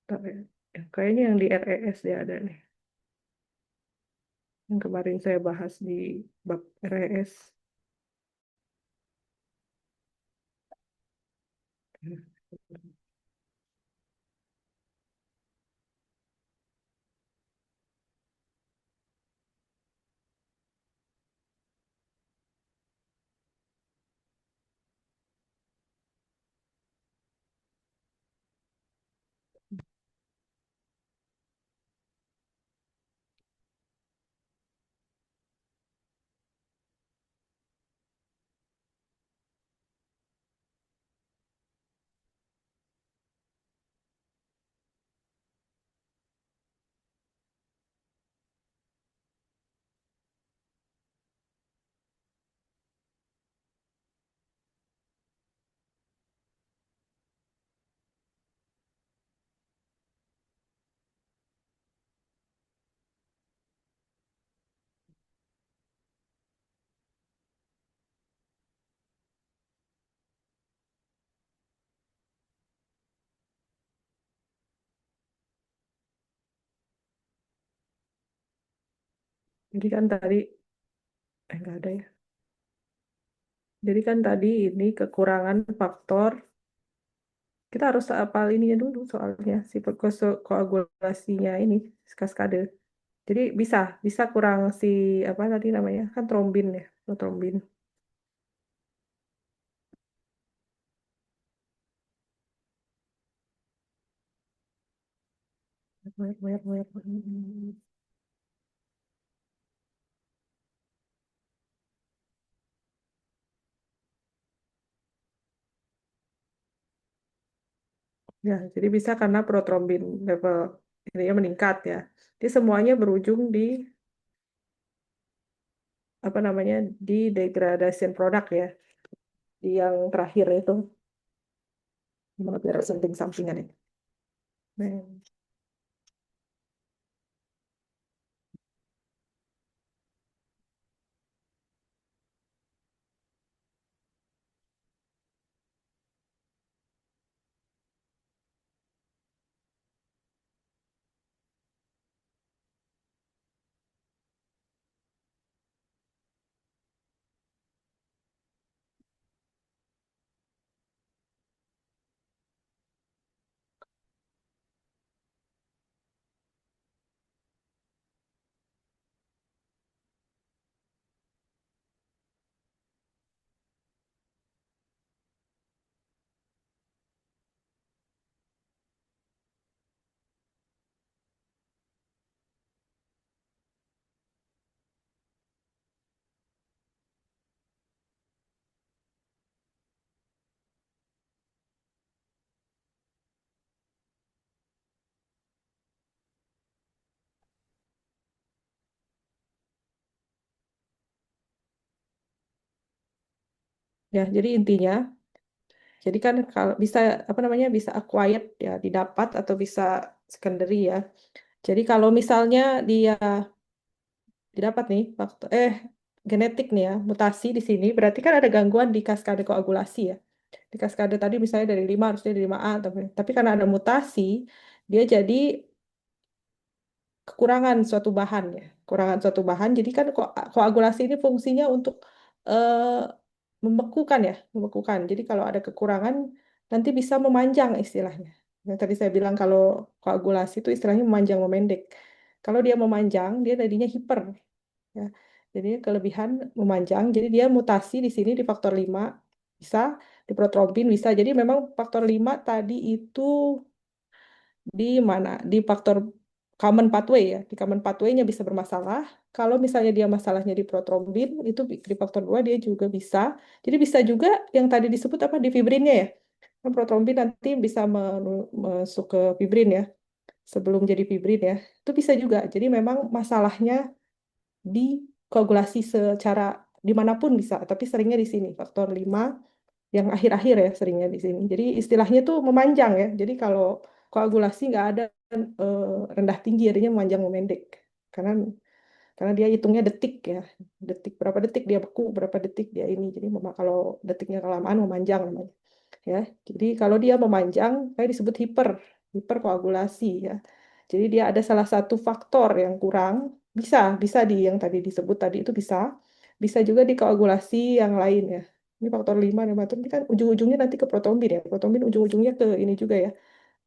Tapi kayaknya yang di RES dia ada nih. Yang kemarin saya bahas di bab RES. Jadi kan tadi, enggak ada ya. Jadi kan tadi ini kekurangan faktor, kita harus hafal ininya dulu soalnya, si koagulasinya ini, kaskade. Jadi bisa kurang si, apa tadi namanya, kan trombin ya, trombin. Ya, jadi bisa karena protrombin level ininya meningkat ya. Jadi semuanya berujung di apa namanya, di degradation produk ya, di yang terakhir itu. Gimana biar samping-sampingan ini. Nah, ya, jadi intinya, jadi kan kalau bisa apa namanya, bisa acquired ya, didapat atau bisa secondary ya. Jadi kalau misalnya dia didapat nih faktor genetik nih ya, mutasi di sini, berarti kan ada gangguan di kaskade koagulasi ya. Di kaskade tadi misalnya dari 5 harusnya dari 5A, tapi karena ada mutasi, dia jadi kekurangan suatu bahan ya, kekurangan suatu bahan. Jadi kan koagulasi ini fungsinya untuk eh, membekukan ya, membekukan. Jadi kalau ada kekurangan nanti bisa memanjang istilahnya. Yang tadi saya bilang kalau koagulasi itu istilahnya memanjang memendek. Kalau dia memanjang, dia tadinya hiper ya. Jadi kelebihan memanjang. Jadi dia mutasi di sini di faktor 5 bisa, di protrombin bisa. Jadi memang faktor 5 tadi itu di mana? Di faktor common pathway ya. Di common pathway-nya bisa bermasalah. Kalau misalnya dia masalahnya di protrombin, itu di faktor 2 dia juga bisa. Jadi bisa juga yang tadi disebut apa di fibrinnya ya. Kan protrombin nanti bisa masuk ke fibrin ya. Sebelum jadi fibrin ya. Itu bisa juga. Jadi memang masalahnya di koagulasi secara dimanapun bisa. Tapi seringnya di sini. Faktor 5 yang akhir-akhir ya seringnya di sini. Jadi istilahnya tuh memanjang ya. Jadi kalau koagulasi nggak ada eh, rendah tinggi, adanya memanjang memendek. Karena karena dia hitungnya detik ya. Detik berapa detik dia beku, berapa detik dia ini. Jadi kalau detiknya kelamaan memanjang namanya. Ya. Jadi kalau dia memanjang, kayak disebut hiperkoagulasi ya. Jadi dia ada salah satu faktor yang kurang, bisa bisa di yang tadi disebut tadi itu bisa, bisa juga di koagulasi yang lain ya. Ini faktor 5 dan macam ini kan ujung-ujungnya nanti ke protombin ya. Protombin ujung-ujungnya ke ini juga ya,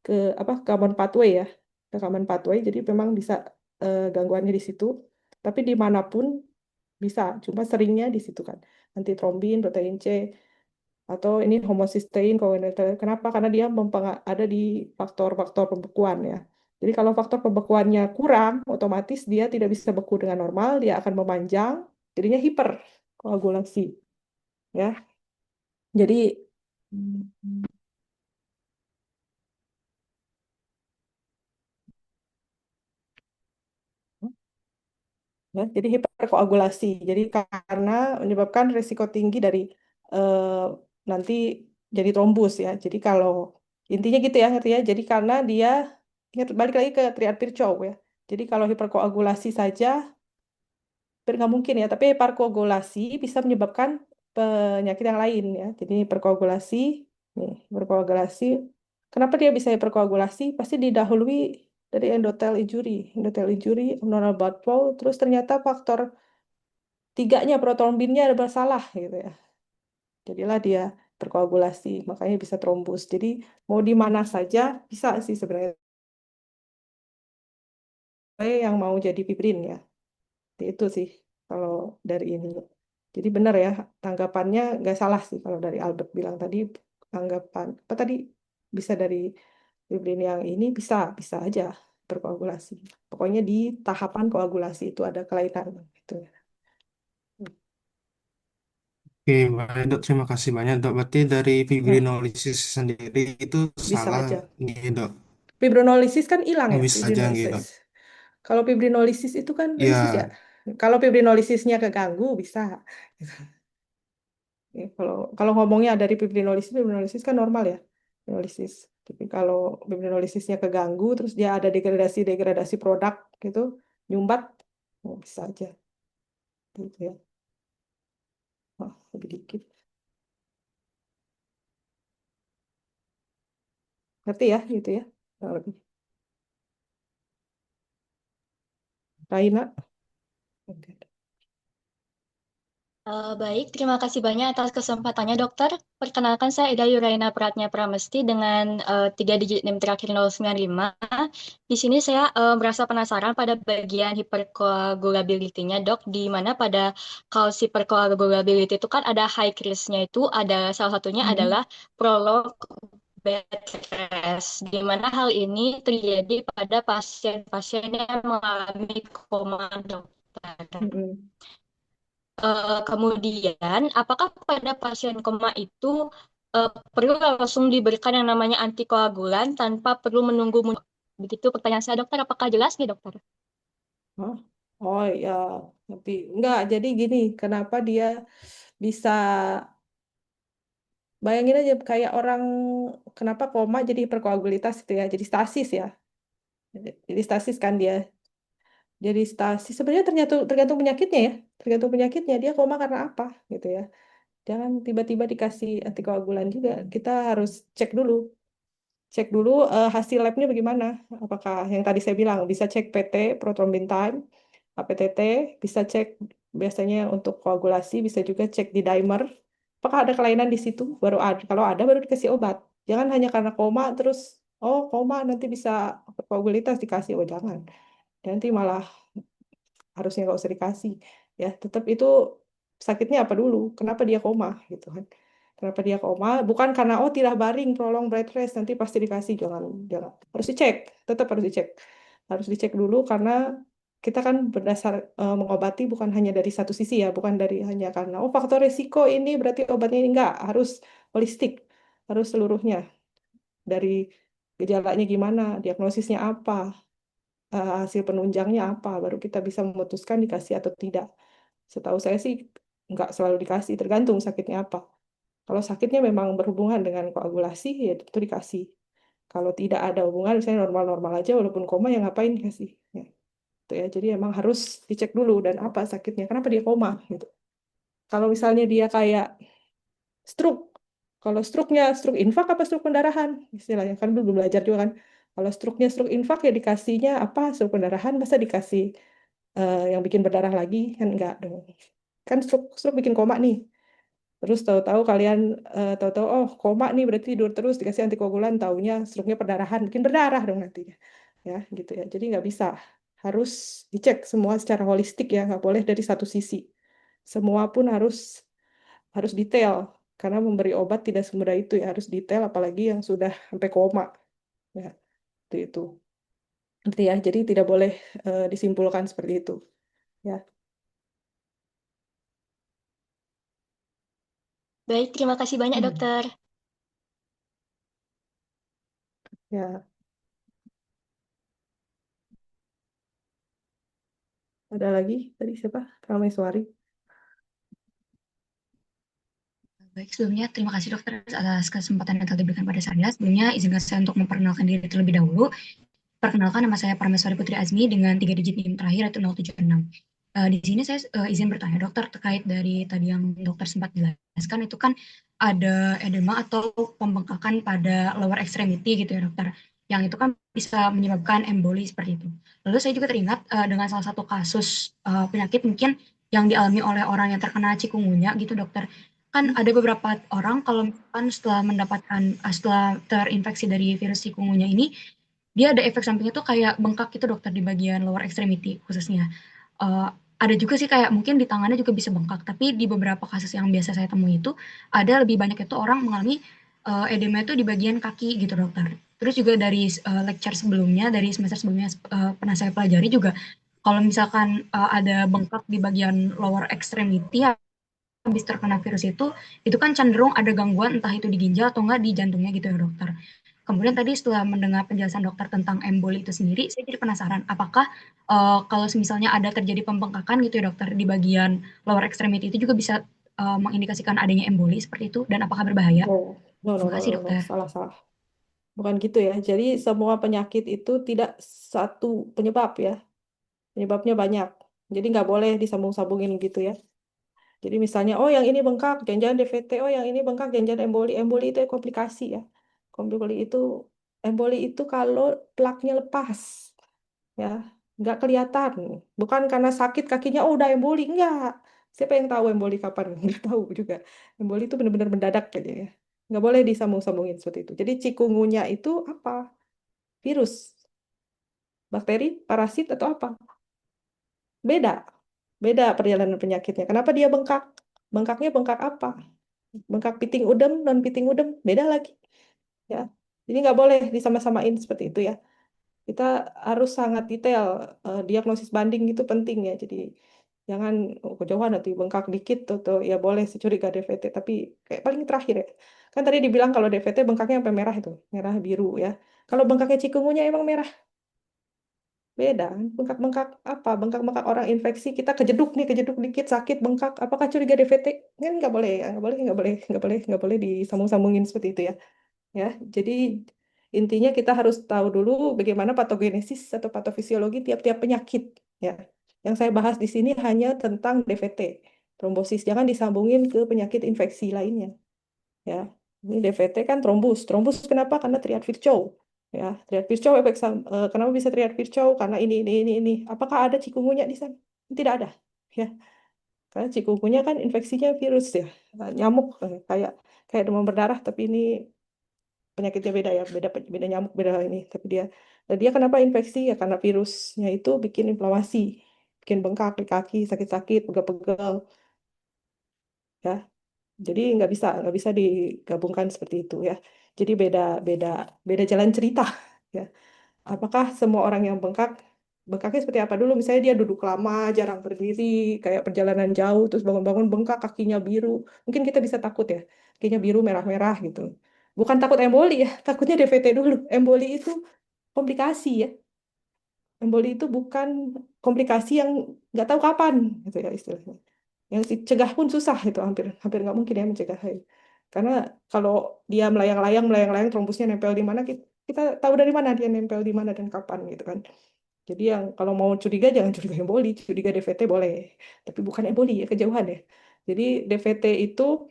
ke apa? Common pathway ya. Ke common pathway. Jadi memang bisa gangguannya di situ. Tapi dimanapun bisa, cuma seringnya di situ kan. Anti trombin, protein C, atau ini homocysteine coagulator. Kenapa? Karena dia ada di faktor-faktor pembekuan ya. Jadi kalau faktor pembekuannya kurang, otomatis dia tidak bisa beku dengan normal, dia akan memanjang, jadinya hiperkoagulasi ya. Jadi ya, jadi hiperkoagulasi. Jadi karena menyebabkan risiko tinggi dari eh, nanti jadi trombus ya. Jadi kalau intinya gitu ya, ngerti ya. Jadi karena dia ingat balik lagi ke triad Virchow ya. Jadi kalau hiperkoagulasi saja nggak mungkin ya, tapi hiperkoagulasi bisa menyebabkan penyakit yang lain ya. Jadi hiperkoagulasi, nih hiperkoagulasi. Kenapa dia bisa hiperkoagulasi? Pasti didahului dari endothel injury, abnormal blood flow, terus ternyata faktor 3-nya protrombinnya ada bersalah gitu ya. Jadilah dia berkoagulasi, makanya bisa trombus. Jadi mau di mana saja bisa sih sebenarnya yang mau jadi fibrin ya. Itu sih kalau dari ini. Jadi benar ya, tanggapannya nggak salah sih kalau dari Albert bilang tadi, anggapan apa tadi, bisa dari fibrin yang ini bisa bisa aja berkoagulasi. Pokoknya di tahapan koagulasi itu ada kelainan gitu ya. Oke, baik dok, terima kasih banyak dok. Berarti dari Nah, fibrinolisis sendiri itu bisa salah aja. nih dok. Fibrinolisis kan hilang Oh, ya, bisa aja gitu fibrinolisis. dok. Kalau fibrinolisis itu kan lisis ya. Ya, Kalau fibrinolisisnya keganggu bisa. Ya, kalau kalau ngomongnya dari fibrinolisis kan normal ya, fibrinolisis. Tapi kalau fibrinolisisnya keganggu, terus dia ada degradasi produk gitu, nyumbat, oh, bisa aja, gitu ya. Wah, lebih dikit. Ngerti ya, gitu ya. Kurang lebih. Raina. Oke. Baik, terima kasih banyak atas kesempatannya, dokter. Perkenalkan, saya Ida Yuraina Pratnya Pramesti dengan 3 digit NIM terakhir 095. Di sini saya merasa penasaran pada bagian hipercoagulability-nya, dok, di mana pada kaus hipercoagulability itu kan ada high risk-nya itu, ada salah satunya adalah prolong bed rest, di mana hal ini terjadi pada pasien-pasien yang mengalami koma, dokter. Mm-mm. Kemudian, apakah pada pasien koma itu perlu langsung diberikan yang namanya antikoagulan tanpa perlu menunggu muncul? Begitu pertanyaan saya, dokter. Apakah jelas nih, dokter? Hah? Oh ya, tapi enggak. Jadi gini, kenapa dia bisa, bayangin aja kayak orang kenapa koma jadi hiperkoagulitas itu ya, jadi stasis ya. Jadi stasis kan dia. Jadi stasis sebenarnya tergantung tergantung penyakitnya ya. Tergantung penyakitnya dia koma karena apa gitu ya. Jangan tiba-tiba dikasih antikoagulan juga. Kita harus cek dulu hasil labnya bagaimana. Apakah yang tadi saya bilang bisa cek PT, prothrombin time, APTT, bisa cek biasanya untuk koagulasi, bisa juga cek di dimer. Apakah ada kelainan di situ? Baru ada. Kalau ada baru dikasih obat. Jangan hanya karena koma terus oh koma nanti bisa koagulitas dikasih, oh jangan. Nanti malah harusnya nggak usah dikasih ya. Tetap itu sakitnya apa dulu, kenapa dia koma gitu kan, kenapa dia koma, bukan karena oh tidak baring prolong bed rest nanti pasti dikasih, jangan jangan, harus dicek, tetap harus dicek dulu karena kita kan berdasar mengobati bukan hanya dari satu sisi ya, bukan dari hanya karena oh faktor resiko ini berarti obatnya ini, enggak, harus holistik, harus seluruhnya, dari gejalanya gimana, diagnosisnya apa, hasil penunjangnya apa, baru kita bisa memutuskan dikasih atau tidak. Setahu saya sih nggak selalu dikasih, tergantung sakitnya apa. Kalau sakitnya memang berhubungan dengan koagulasi, ya itu dikasih. Kalau tidak ada hubungan, misalnya normal-normal aja, walaupun koma, ya ngapain dikasih. Ya, itu ya. Jadi emang harus dicek dulu dan apa sakitnya, kenapa dia koma gitu. Kalau misalnya dia kayak stroke, kalau stroke infak apa stroke pendarahan, istilahnya kan belum belajar juga kan. Kalau stroke-nya stroke infak ya dikasihnya apa, stroke pendarahan, masa dikasih yang bikin berdarah lagi, kan enggak dong. Kan stroke bikin koma nih. Terus tahu-tahu kalian tahu-tahu oh koma nih berarti tidur terus dikasih antikoagulan, taunya stroke-nya perdarahan, bikin berdarah dong nantinya. Ya, gitu ya. Jadi nggak bisa. Harus dicek semua secara holistik ya, nggak boleh dari satu sisi. Semua pun harus harus detail karena memberi obat tidak semudah itu ya, harus detail apalagi yang sudah sampai koma. Ya, itu. Nanti ya. Jadi tidak boleh disimpulkan seperti itu. Ya, Baik, terima kasih banyak, hmm. dokter. Ya, ada lagi tadi siapa? Prameswari. Baik, sebelumnya terima kasih dokter atas kesempatan yang telah diberikan pada saya. Sebelumnya izinkan saya untuk memperkenalkan diri terlebih dahulu. Perkenalkan, nama saya Parameswari Putri Azmi dengan 3 digit NIM terakhir yaitu 076. Di sini saya izin bertanya dokter terkait dari tadi yang dokter sempat jelaskan, itu kan ada edema atau pembengkakan pada lower extremity gitu ya dokter. yang itu kan bisa menyebabkan emboli seperti itu. Lalu saya juga teringat dengan salah satu kasus penyakit mungkin yang dialami oleh orang yang terkena cikungunya gitu dokter. Kan ada beberapa orang kalau misalkan setelah terinfeksi dari virus cikungunya ini, dia ada efek sampingnya tuh kayak bengkak gitu dokter di bagian lower extremity khususnya. Eh, ada juga sih kayak mungkin di tangannya juga bisa bengkak, tapi di beberapa kasus yang biasa saya temui itu ada lebih banyak itu orang mengalami edema itu di bagian kaki gitu dokter. Terus juga dari lecture sebelumnya, dari semester sebelumnya pernah saya pelajari juga kalau misalkan ada bengkak di bagian lower extremity habis terkena virus itu kan cenderung ada gangguan entah itu di ginjal atau enggak di jantungnya gitu ya dokter. Kemudian tadi setelah mendengar penjelasan dokter tentang emboli itu sendiri, saya jadi penasaran apakah kalau misalnya ada terjadi pembengkakan gitu ya dokter di bagian lower extremity itu juga bisa mengindikasikan adanya emboli seperti itu dan apakah berbahaya? Oh, no, no, Terima no, kasih no, no, dokter. salah, salah. Bukan gitu ya. Jadi semua penyakit itu tidak satu penyebab ya. Penyebabnya banyak. Jadi nggak boleh disambung-sambungin gitu ya. Jadi misalnya, oh yang ini bengkak, jangan-jangan DVT, oh yang ini bengkak, jangan-jangan emboli. Emboli itu komplikasi ya. Emboli itu kalau plaknya lepas, ya, nggak kelihatan. Bukan karena sakit kakinya, oh udah emboli, enggak. Siapa yang tahu emboli kapan? Nggak tahu juga. Emboli itu benar-benar mendadak aja ya. Nggak boleh disambung-sambungin seperti itu. Jadi cikungunya itu apa? Virus, bakteri, parasit atau apa? Beda. Beda perjalanan penyakitnya. Kenapa dia bengkak? Bengkaknya bengkak apa? Bengkak piting udem, non piting udem, beda lagi. Ya, jadi nggak boleh disama-samain seperti itu ya. Kita harus sangat detail. Diagnosis banding itu penting ya. Jadi jangan kejauhan atau bengkak dikit atau ya boleh curiga DVT. Tapi kayak paling terakhir ya. Kan tadi dibilang kalau DVT bengkaknya sampai merah itu, merah biru ya. Kalau bengkaknya cikungunya emang merah. Beda, kan? Bengkak-bengkak apa? Bengkak-bengkak orang infeksi, kita kejeduk nih, kejeduk dikit, sakit, bengkak. Apakah curiga DVT? Kan nggak boleh ya, nggak boleh disambung-sambungin seperti itu ya. Ya, jadi intinya kita harus tahu dulu bagaimana patogenesis atau patofisiologi tiap-tiap penyakit. Ya, yang saya bahas di sini hanya tentang DVT, trombosis. Jangan disambungin ke penyakit infeksi lainnya. Ya, ini DVT kan trombus. Trombus kenapa? Karena triad-Virchow. Ya, triad-Virchow kenapa bisa triad-Virchow? Karena ini. Apakah ada cikungunya di sana? Tidak ada. Ya, karena cikungunya kan infeksinya virus ya, nyamuk kayak kayak demam berdarah, tapi ini penyakitnya beda ya, beda beda nyamuk, beda ini. Tapi dia kenapa infeksi ya? Karena virusnya itu bikin inflamasi, bikin bengkak di kaki, sakit-sakit, pegel-pegel. Ya, jadi nggak bisa digabungkan seperti itu ya. Jadi beda beda beda jalan cerita ya. Apakah semua orang yang bengkaknya seperti apa dulu? Misalnya dia duduk lama, jarang berdiri, kayak perjalanan jauh, terus bangun-bangun bengkak, kakinya biru. Mungkin kita bisa takut ya, kakinya biru merah-merah gitu. Bukan takut emboli ya, takutnya DVT dulu. Emboli itu komplikasi ya. Emboli itu bukan komplikasi yang nggak tahu kapan gitu ya istilahnya. Yang dicegah pun susah itu, hampir hampir nggak mungkin ya mencegah. Karena kalau dia melayang-layang trombusnya nempel di mana, kita tahu dari mana dia nempel di mana dan kapan gitu kan. Jadi yang kalau mau curiga jangan curiga emboli, curiga DVT boleh, tapi bukan emboli ya, kejauhan ya. Jadi DVT itu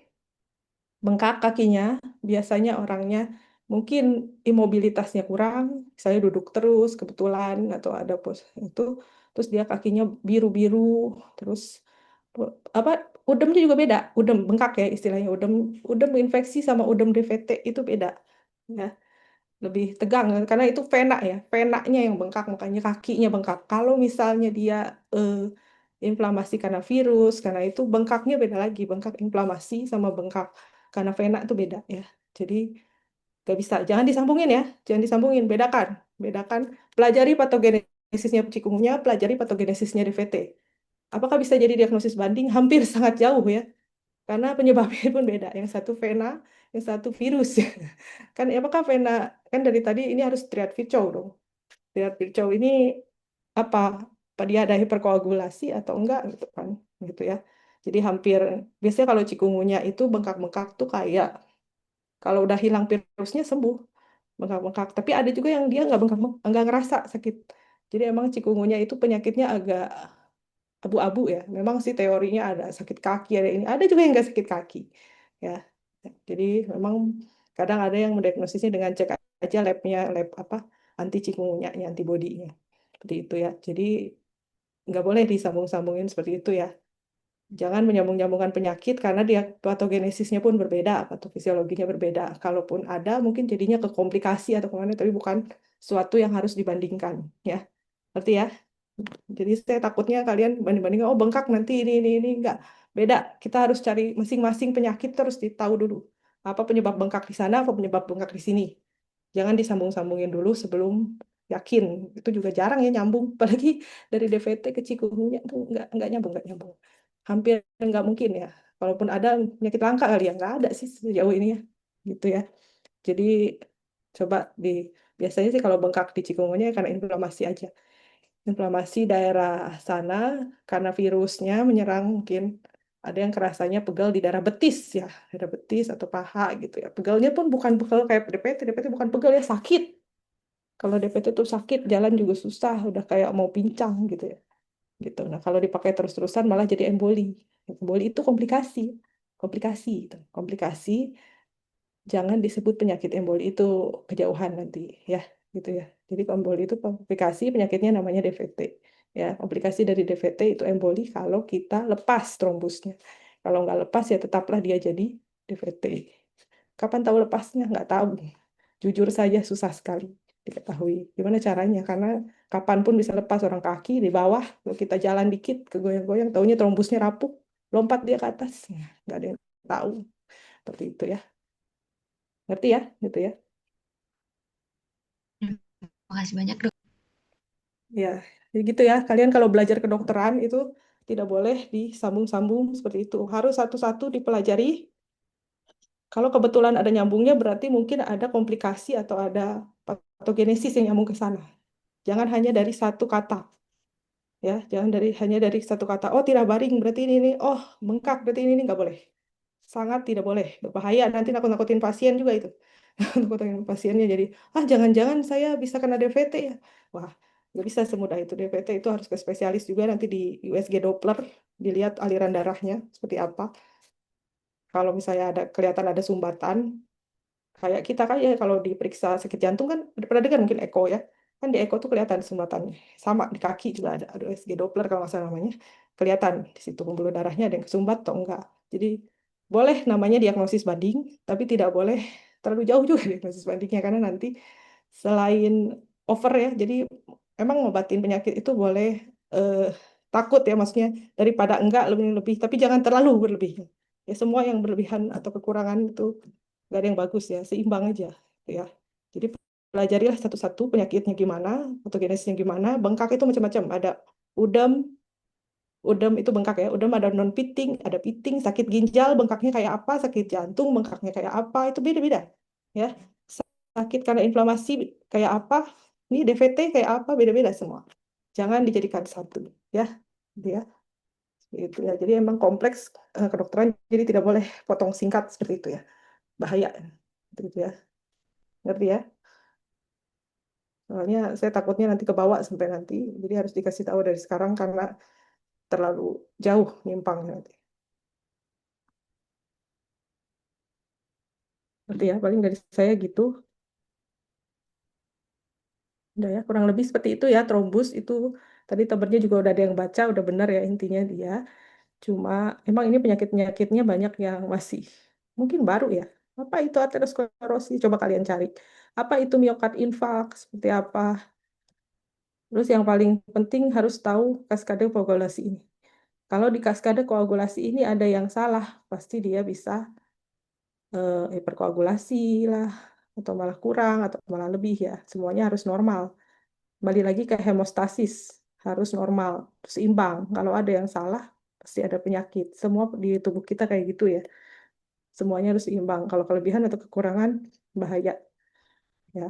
bengkak kakinya, biasanya orangnya mungkin imobilitasnya kurang, saya duduk terus kebetulan atau ada pos itu, terus dia kakinya biru-biru, terus apa udemnya juga beda, udem bengkak ya istilahnya, udem udem infeksi sama udem DVT itu beda. Ya, lebih tegang karena itu vena ya, venanya yang bengkak, makanya kakinya bengkak. Kalau misalnya dia eh, inflamasi karena virus, karena itu bengkaknya beda lagi, bengkak inflamasi sama bengkak karena vena itu beda ya. Jadi gak bisa, jangan disambungin ya, jangan disambungin, bedakan, bedakan. Pelajari patogenesisnya cikungunya, pelajari patogenesisnya DVT. Apakah bisa jadi diagnosis banding? Hampir sangat jauh ya, karena penyebabnya pun beda. Yang satu vena, yang satu virus. Kan apakah vena, kan dari tadi ini harus triad Virchow dong. Triad Virchow ini apa? Apa dia ada hiperkoagulasi atau enggak gitu kan? Gitu ya. Jadi hampir biasanya kalau cikungunya itu bengkak-bengkak tuh kayak kalau udah hilang virusnya sembuh bengkak-bengkak. Tapi ada juga yang dia nggak bengkak, nggak ngerasa sakit. Jadi emang cikungunya itu penyakitnya agak abu-abu ya. Memang sih teorinya ada sakit kaki, ada ini, ada juga yang nggak sakit kaki. Ya, jadi memang kadang ada yang mendiagnosisnya dengan cek aja labnya lab apa anti cikungunyanya antibodinya seperti itu ya. Jadi nggak boleh disambung-sambungin seperti itu ya. Jangan menyambung-nyambungkan penyakit karena dia patogenesisnya pun berbeda, patofisiologinya berbeda. Kalaupun ada, mungkin jadinya ke komplikasi atau kemana, tapi bukan suatu yang harus dibandingkan, ya. Ngerti ya? Jadi saya takutnya kalian banding-bandingkan, oh bengkak nanti ini, enggak. Beda, kita harus cari masing-masing penyakit terus ditahu dulu. Apa penyebab bengkak di sana, apa penyebab bengkak di sini. Jangan disambung-sambungin dulu sebelum yakin. Itu juga jarang ya nyambung. Apalagi dari DVT ke chikungunya itu enggak nyambung. Hampir nggak mungkin ya. Kalaupun ada penyakit langka kali ya, nggak ada sih sejauh ini ya. Gitu ya. Jadi coba biasanya sih kalau bengkak di chikungunya karena inflamasi aja. Inflamasi daerah sana karena virusnya menyerang mungkin ada yang kerasanya pegal di daerah betis ya, daerah betis atau paha gitu ya. Pegalnya pun bukan pegal kayak DPT bukan pegal ya sakit. Kalau DPT itu sakit, jalan juga susah, udah kayak mau pincang gitu ya. Gitu. Nah, kalau dipakai terus-terusan malah jadi emboli. Emboli itu komplikasi. Komplikasi gitu. Komplikasi jangan disebut penyakit emboli itu kejauhan nanti ya, gitu ya. Jadi emboli itu komplikasi penyakitnya namanya DVT. Ya, komplikasi dari DVT itu emboli kalau kita lepas trombusnya. Kalau nggak lepas ya tetaplah dia jadi DVT. Kapan tahu lepasnya? Nggak tahu. Jujur saja susah sekali diketahui. Gimana caranya? Karena kapanpun bisa lepas orang kaki di bawah, kalau kita jalan dikit, kegoyang-goyang, taunya trombusnya rapuh, lompat dia ke atas. Nah, nggak ada yang tahu. Seperti itu ya. Ngerti ya? Gitu ya. Terima kasih banyak, Dok. Ya, jadi gitu ya. Kalian kalau belajar kedokteran itu tidak boleh disambung-sambung seperti itu. Harus satu-satu dipelajari. Kalau kebetulan ada nyambungnya berarti mungkin ada komplikasi atau ada patogenesis yang nyambung ke sana. Jangan hanya dari satu kata. Ya, jangan hanya dari satu kata. Oh, tidak baring berarti ini. Oh, bengkak berarti ini nggak boleh. Sangat tidak boleh. Berbahaya nanti nakut-nakutin pasien juga itu. Nakut-nakutin pasiennya jadi, jangan-jangan saya bisa kena DVT ya. Wah, nggak bisa semudah itu. DVT itu harus ke spesialis juga nanti di USG Doppler dilihat aliran darahnya seperti apa. Kalau misalnya kelihatan ada sumbatan, kayak kita kan ya kalau diperiksa sakit jantung kan pernah dengar mungkin eko ya. Kan di eko tuh kelihatan sumbatannya. Sama di kaki juga ada USG Doppler kalau nggak salah namanya. Kelihatan di situ pembuluh darahnya ada yang kesumbat atau enggak. Jadi boleh namanya diagnosis banding, tapi tidak boleh terlalu jauh juga diagnosis bandingnya karena nanti selain over ya, jadi emang ngobatin penyakit itu boleh eh, takut ya maksudnya daripada enggak lebih-lebih, tapi jangan terlalu berlebihan. Ya semua yang berlebihan atau kekurangan itu nggak ada yang bagus ya, seimbang aja gitu ya. Jadi pelajarilah satu-satu penyakitnya gimana, patogenesisnya gimana. Bengkak itu macam-macam, ada udem, udem itu bengkak ya, udem ada non pitting, ada pitting, sakit ginjal bengkaknya kayak apa, sakit jantung bengkaknya kayak apa, itu beda-beda ya. Sakit karena inflamasi kayak apa, ini DVT kayak apa, beda-beda semua. Jangan dijadikan satu ya, gitu ya. Itu ya. Jadi emang kompleks kedokteran, jadi tidak boleh potong singkat seperti itu ya. Bahaya. Gitu ya. Ngerti ya? Soalnya saya takutnya nanti kebawa sampai nanti. Jadi harus dikasih tahu dari sekarang karena terlalu jauh nyimpangnya nanti. Ngerti ya? Paling dari saya gitu. Udah ya, kurang lebih seperti itu ya. Trombus itu tadi tebernya juga udah ada yang baca, udah benar ya intinya dia. Cuma emang ini penyakit-penyakitnya banyak yang masih mungkin baru ya. Apa itu aterosklerosis? Coba kalian cari. Apa itu miokard infark? Seperti apa? Terus yang paling penting harus tahu kaskade koagulasi ini. Kalau di kaskade koagulasi ini ada yang salah, pasti dia bisa hiperkoagulasi lah, atau malah kurang, atau malah lebih ya. Semuanya harus normal. Kembali lagi ke hemostasis, harus normal, seimbang. Kalau ada yang salah, pasti ada penyakit. Semua di tubuh kita kayak gitu ya. Semuanya harus seimbang. Kalau kelebihan atau kekurangan, bahaya ya.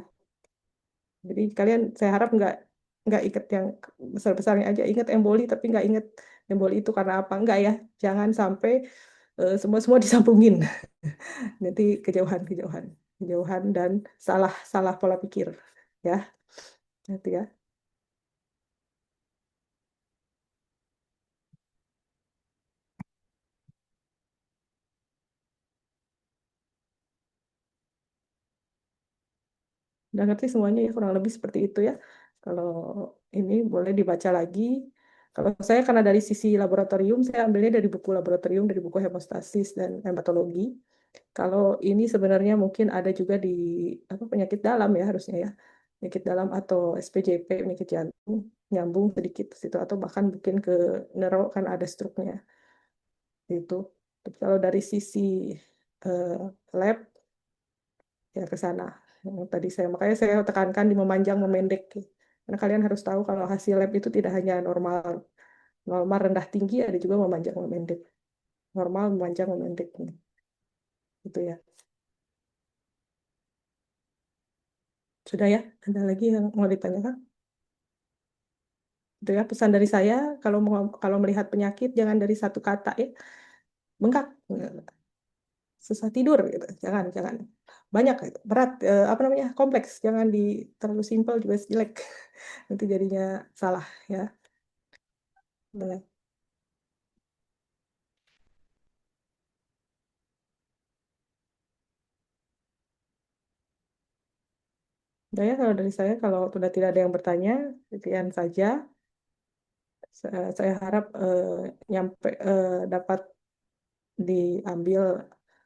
Jadi kalian, saya harap nggak inget yang besar-besarnya aja. Ingat emboli, tapi nggak inget emboli itu karena apa. Nggak ya. Jangan sampai semua-semua disambungin. Nanti kejauhan-kejauhan. Kejauhan dan salah-salah pola pikir. Ya, nanti ya. Udah ngerti semuanya ya, kurang lebih seperti itu ya. Kalau ini boleh dibaca lagi. Kalau saya karena dari sisi laboratorium, saya ambilnya dari buku laboratorium, dari buku hemostasis dan hematologi. Kalau ini sebenarnya mungkin ada juga di penyakit dalam ya harusnya ya. Penyakit dalam atau SPJP, penyakit jantung, nyambung sedikit ke situ. Atau bahkan mungkin ke neuro kan ada struknya. Itu. Tapi kalau dari sisi eh, lab, ya ke sana. Yang tadi makanya saya tekankan di memanjang memendek. Karena kalian harus tahu kalau hasil lab itu tidak hanya normal, normal rendah tinggi, ada juga memanjang memendek. Normal memanjang memendek. Gitu ya. Sudah ya? Ada lagi yang mau ditanyakan? Itu ya pesan dari saya, kalau melihat penyakit jangan dari satu kata ya. Bengkak, susah tidur gitu. Jangan banyak gitu. Berat apa namanya? Kompleks. Jangan terlalu simpel juga jelek. Nanti jadinya salah ya. Benar. Udah ya kalau dari saya, kalau sudah tidak ada yang bertanya, sekian saja. Saya harap dapat diambil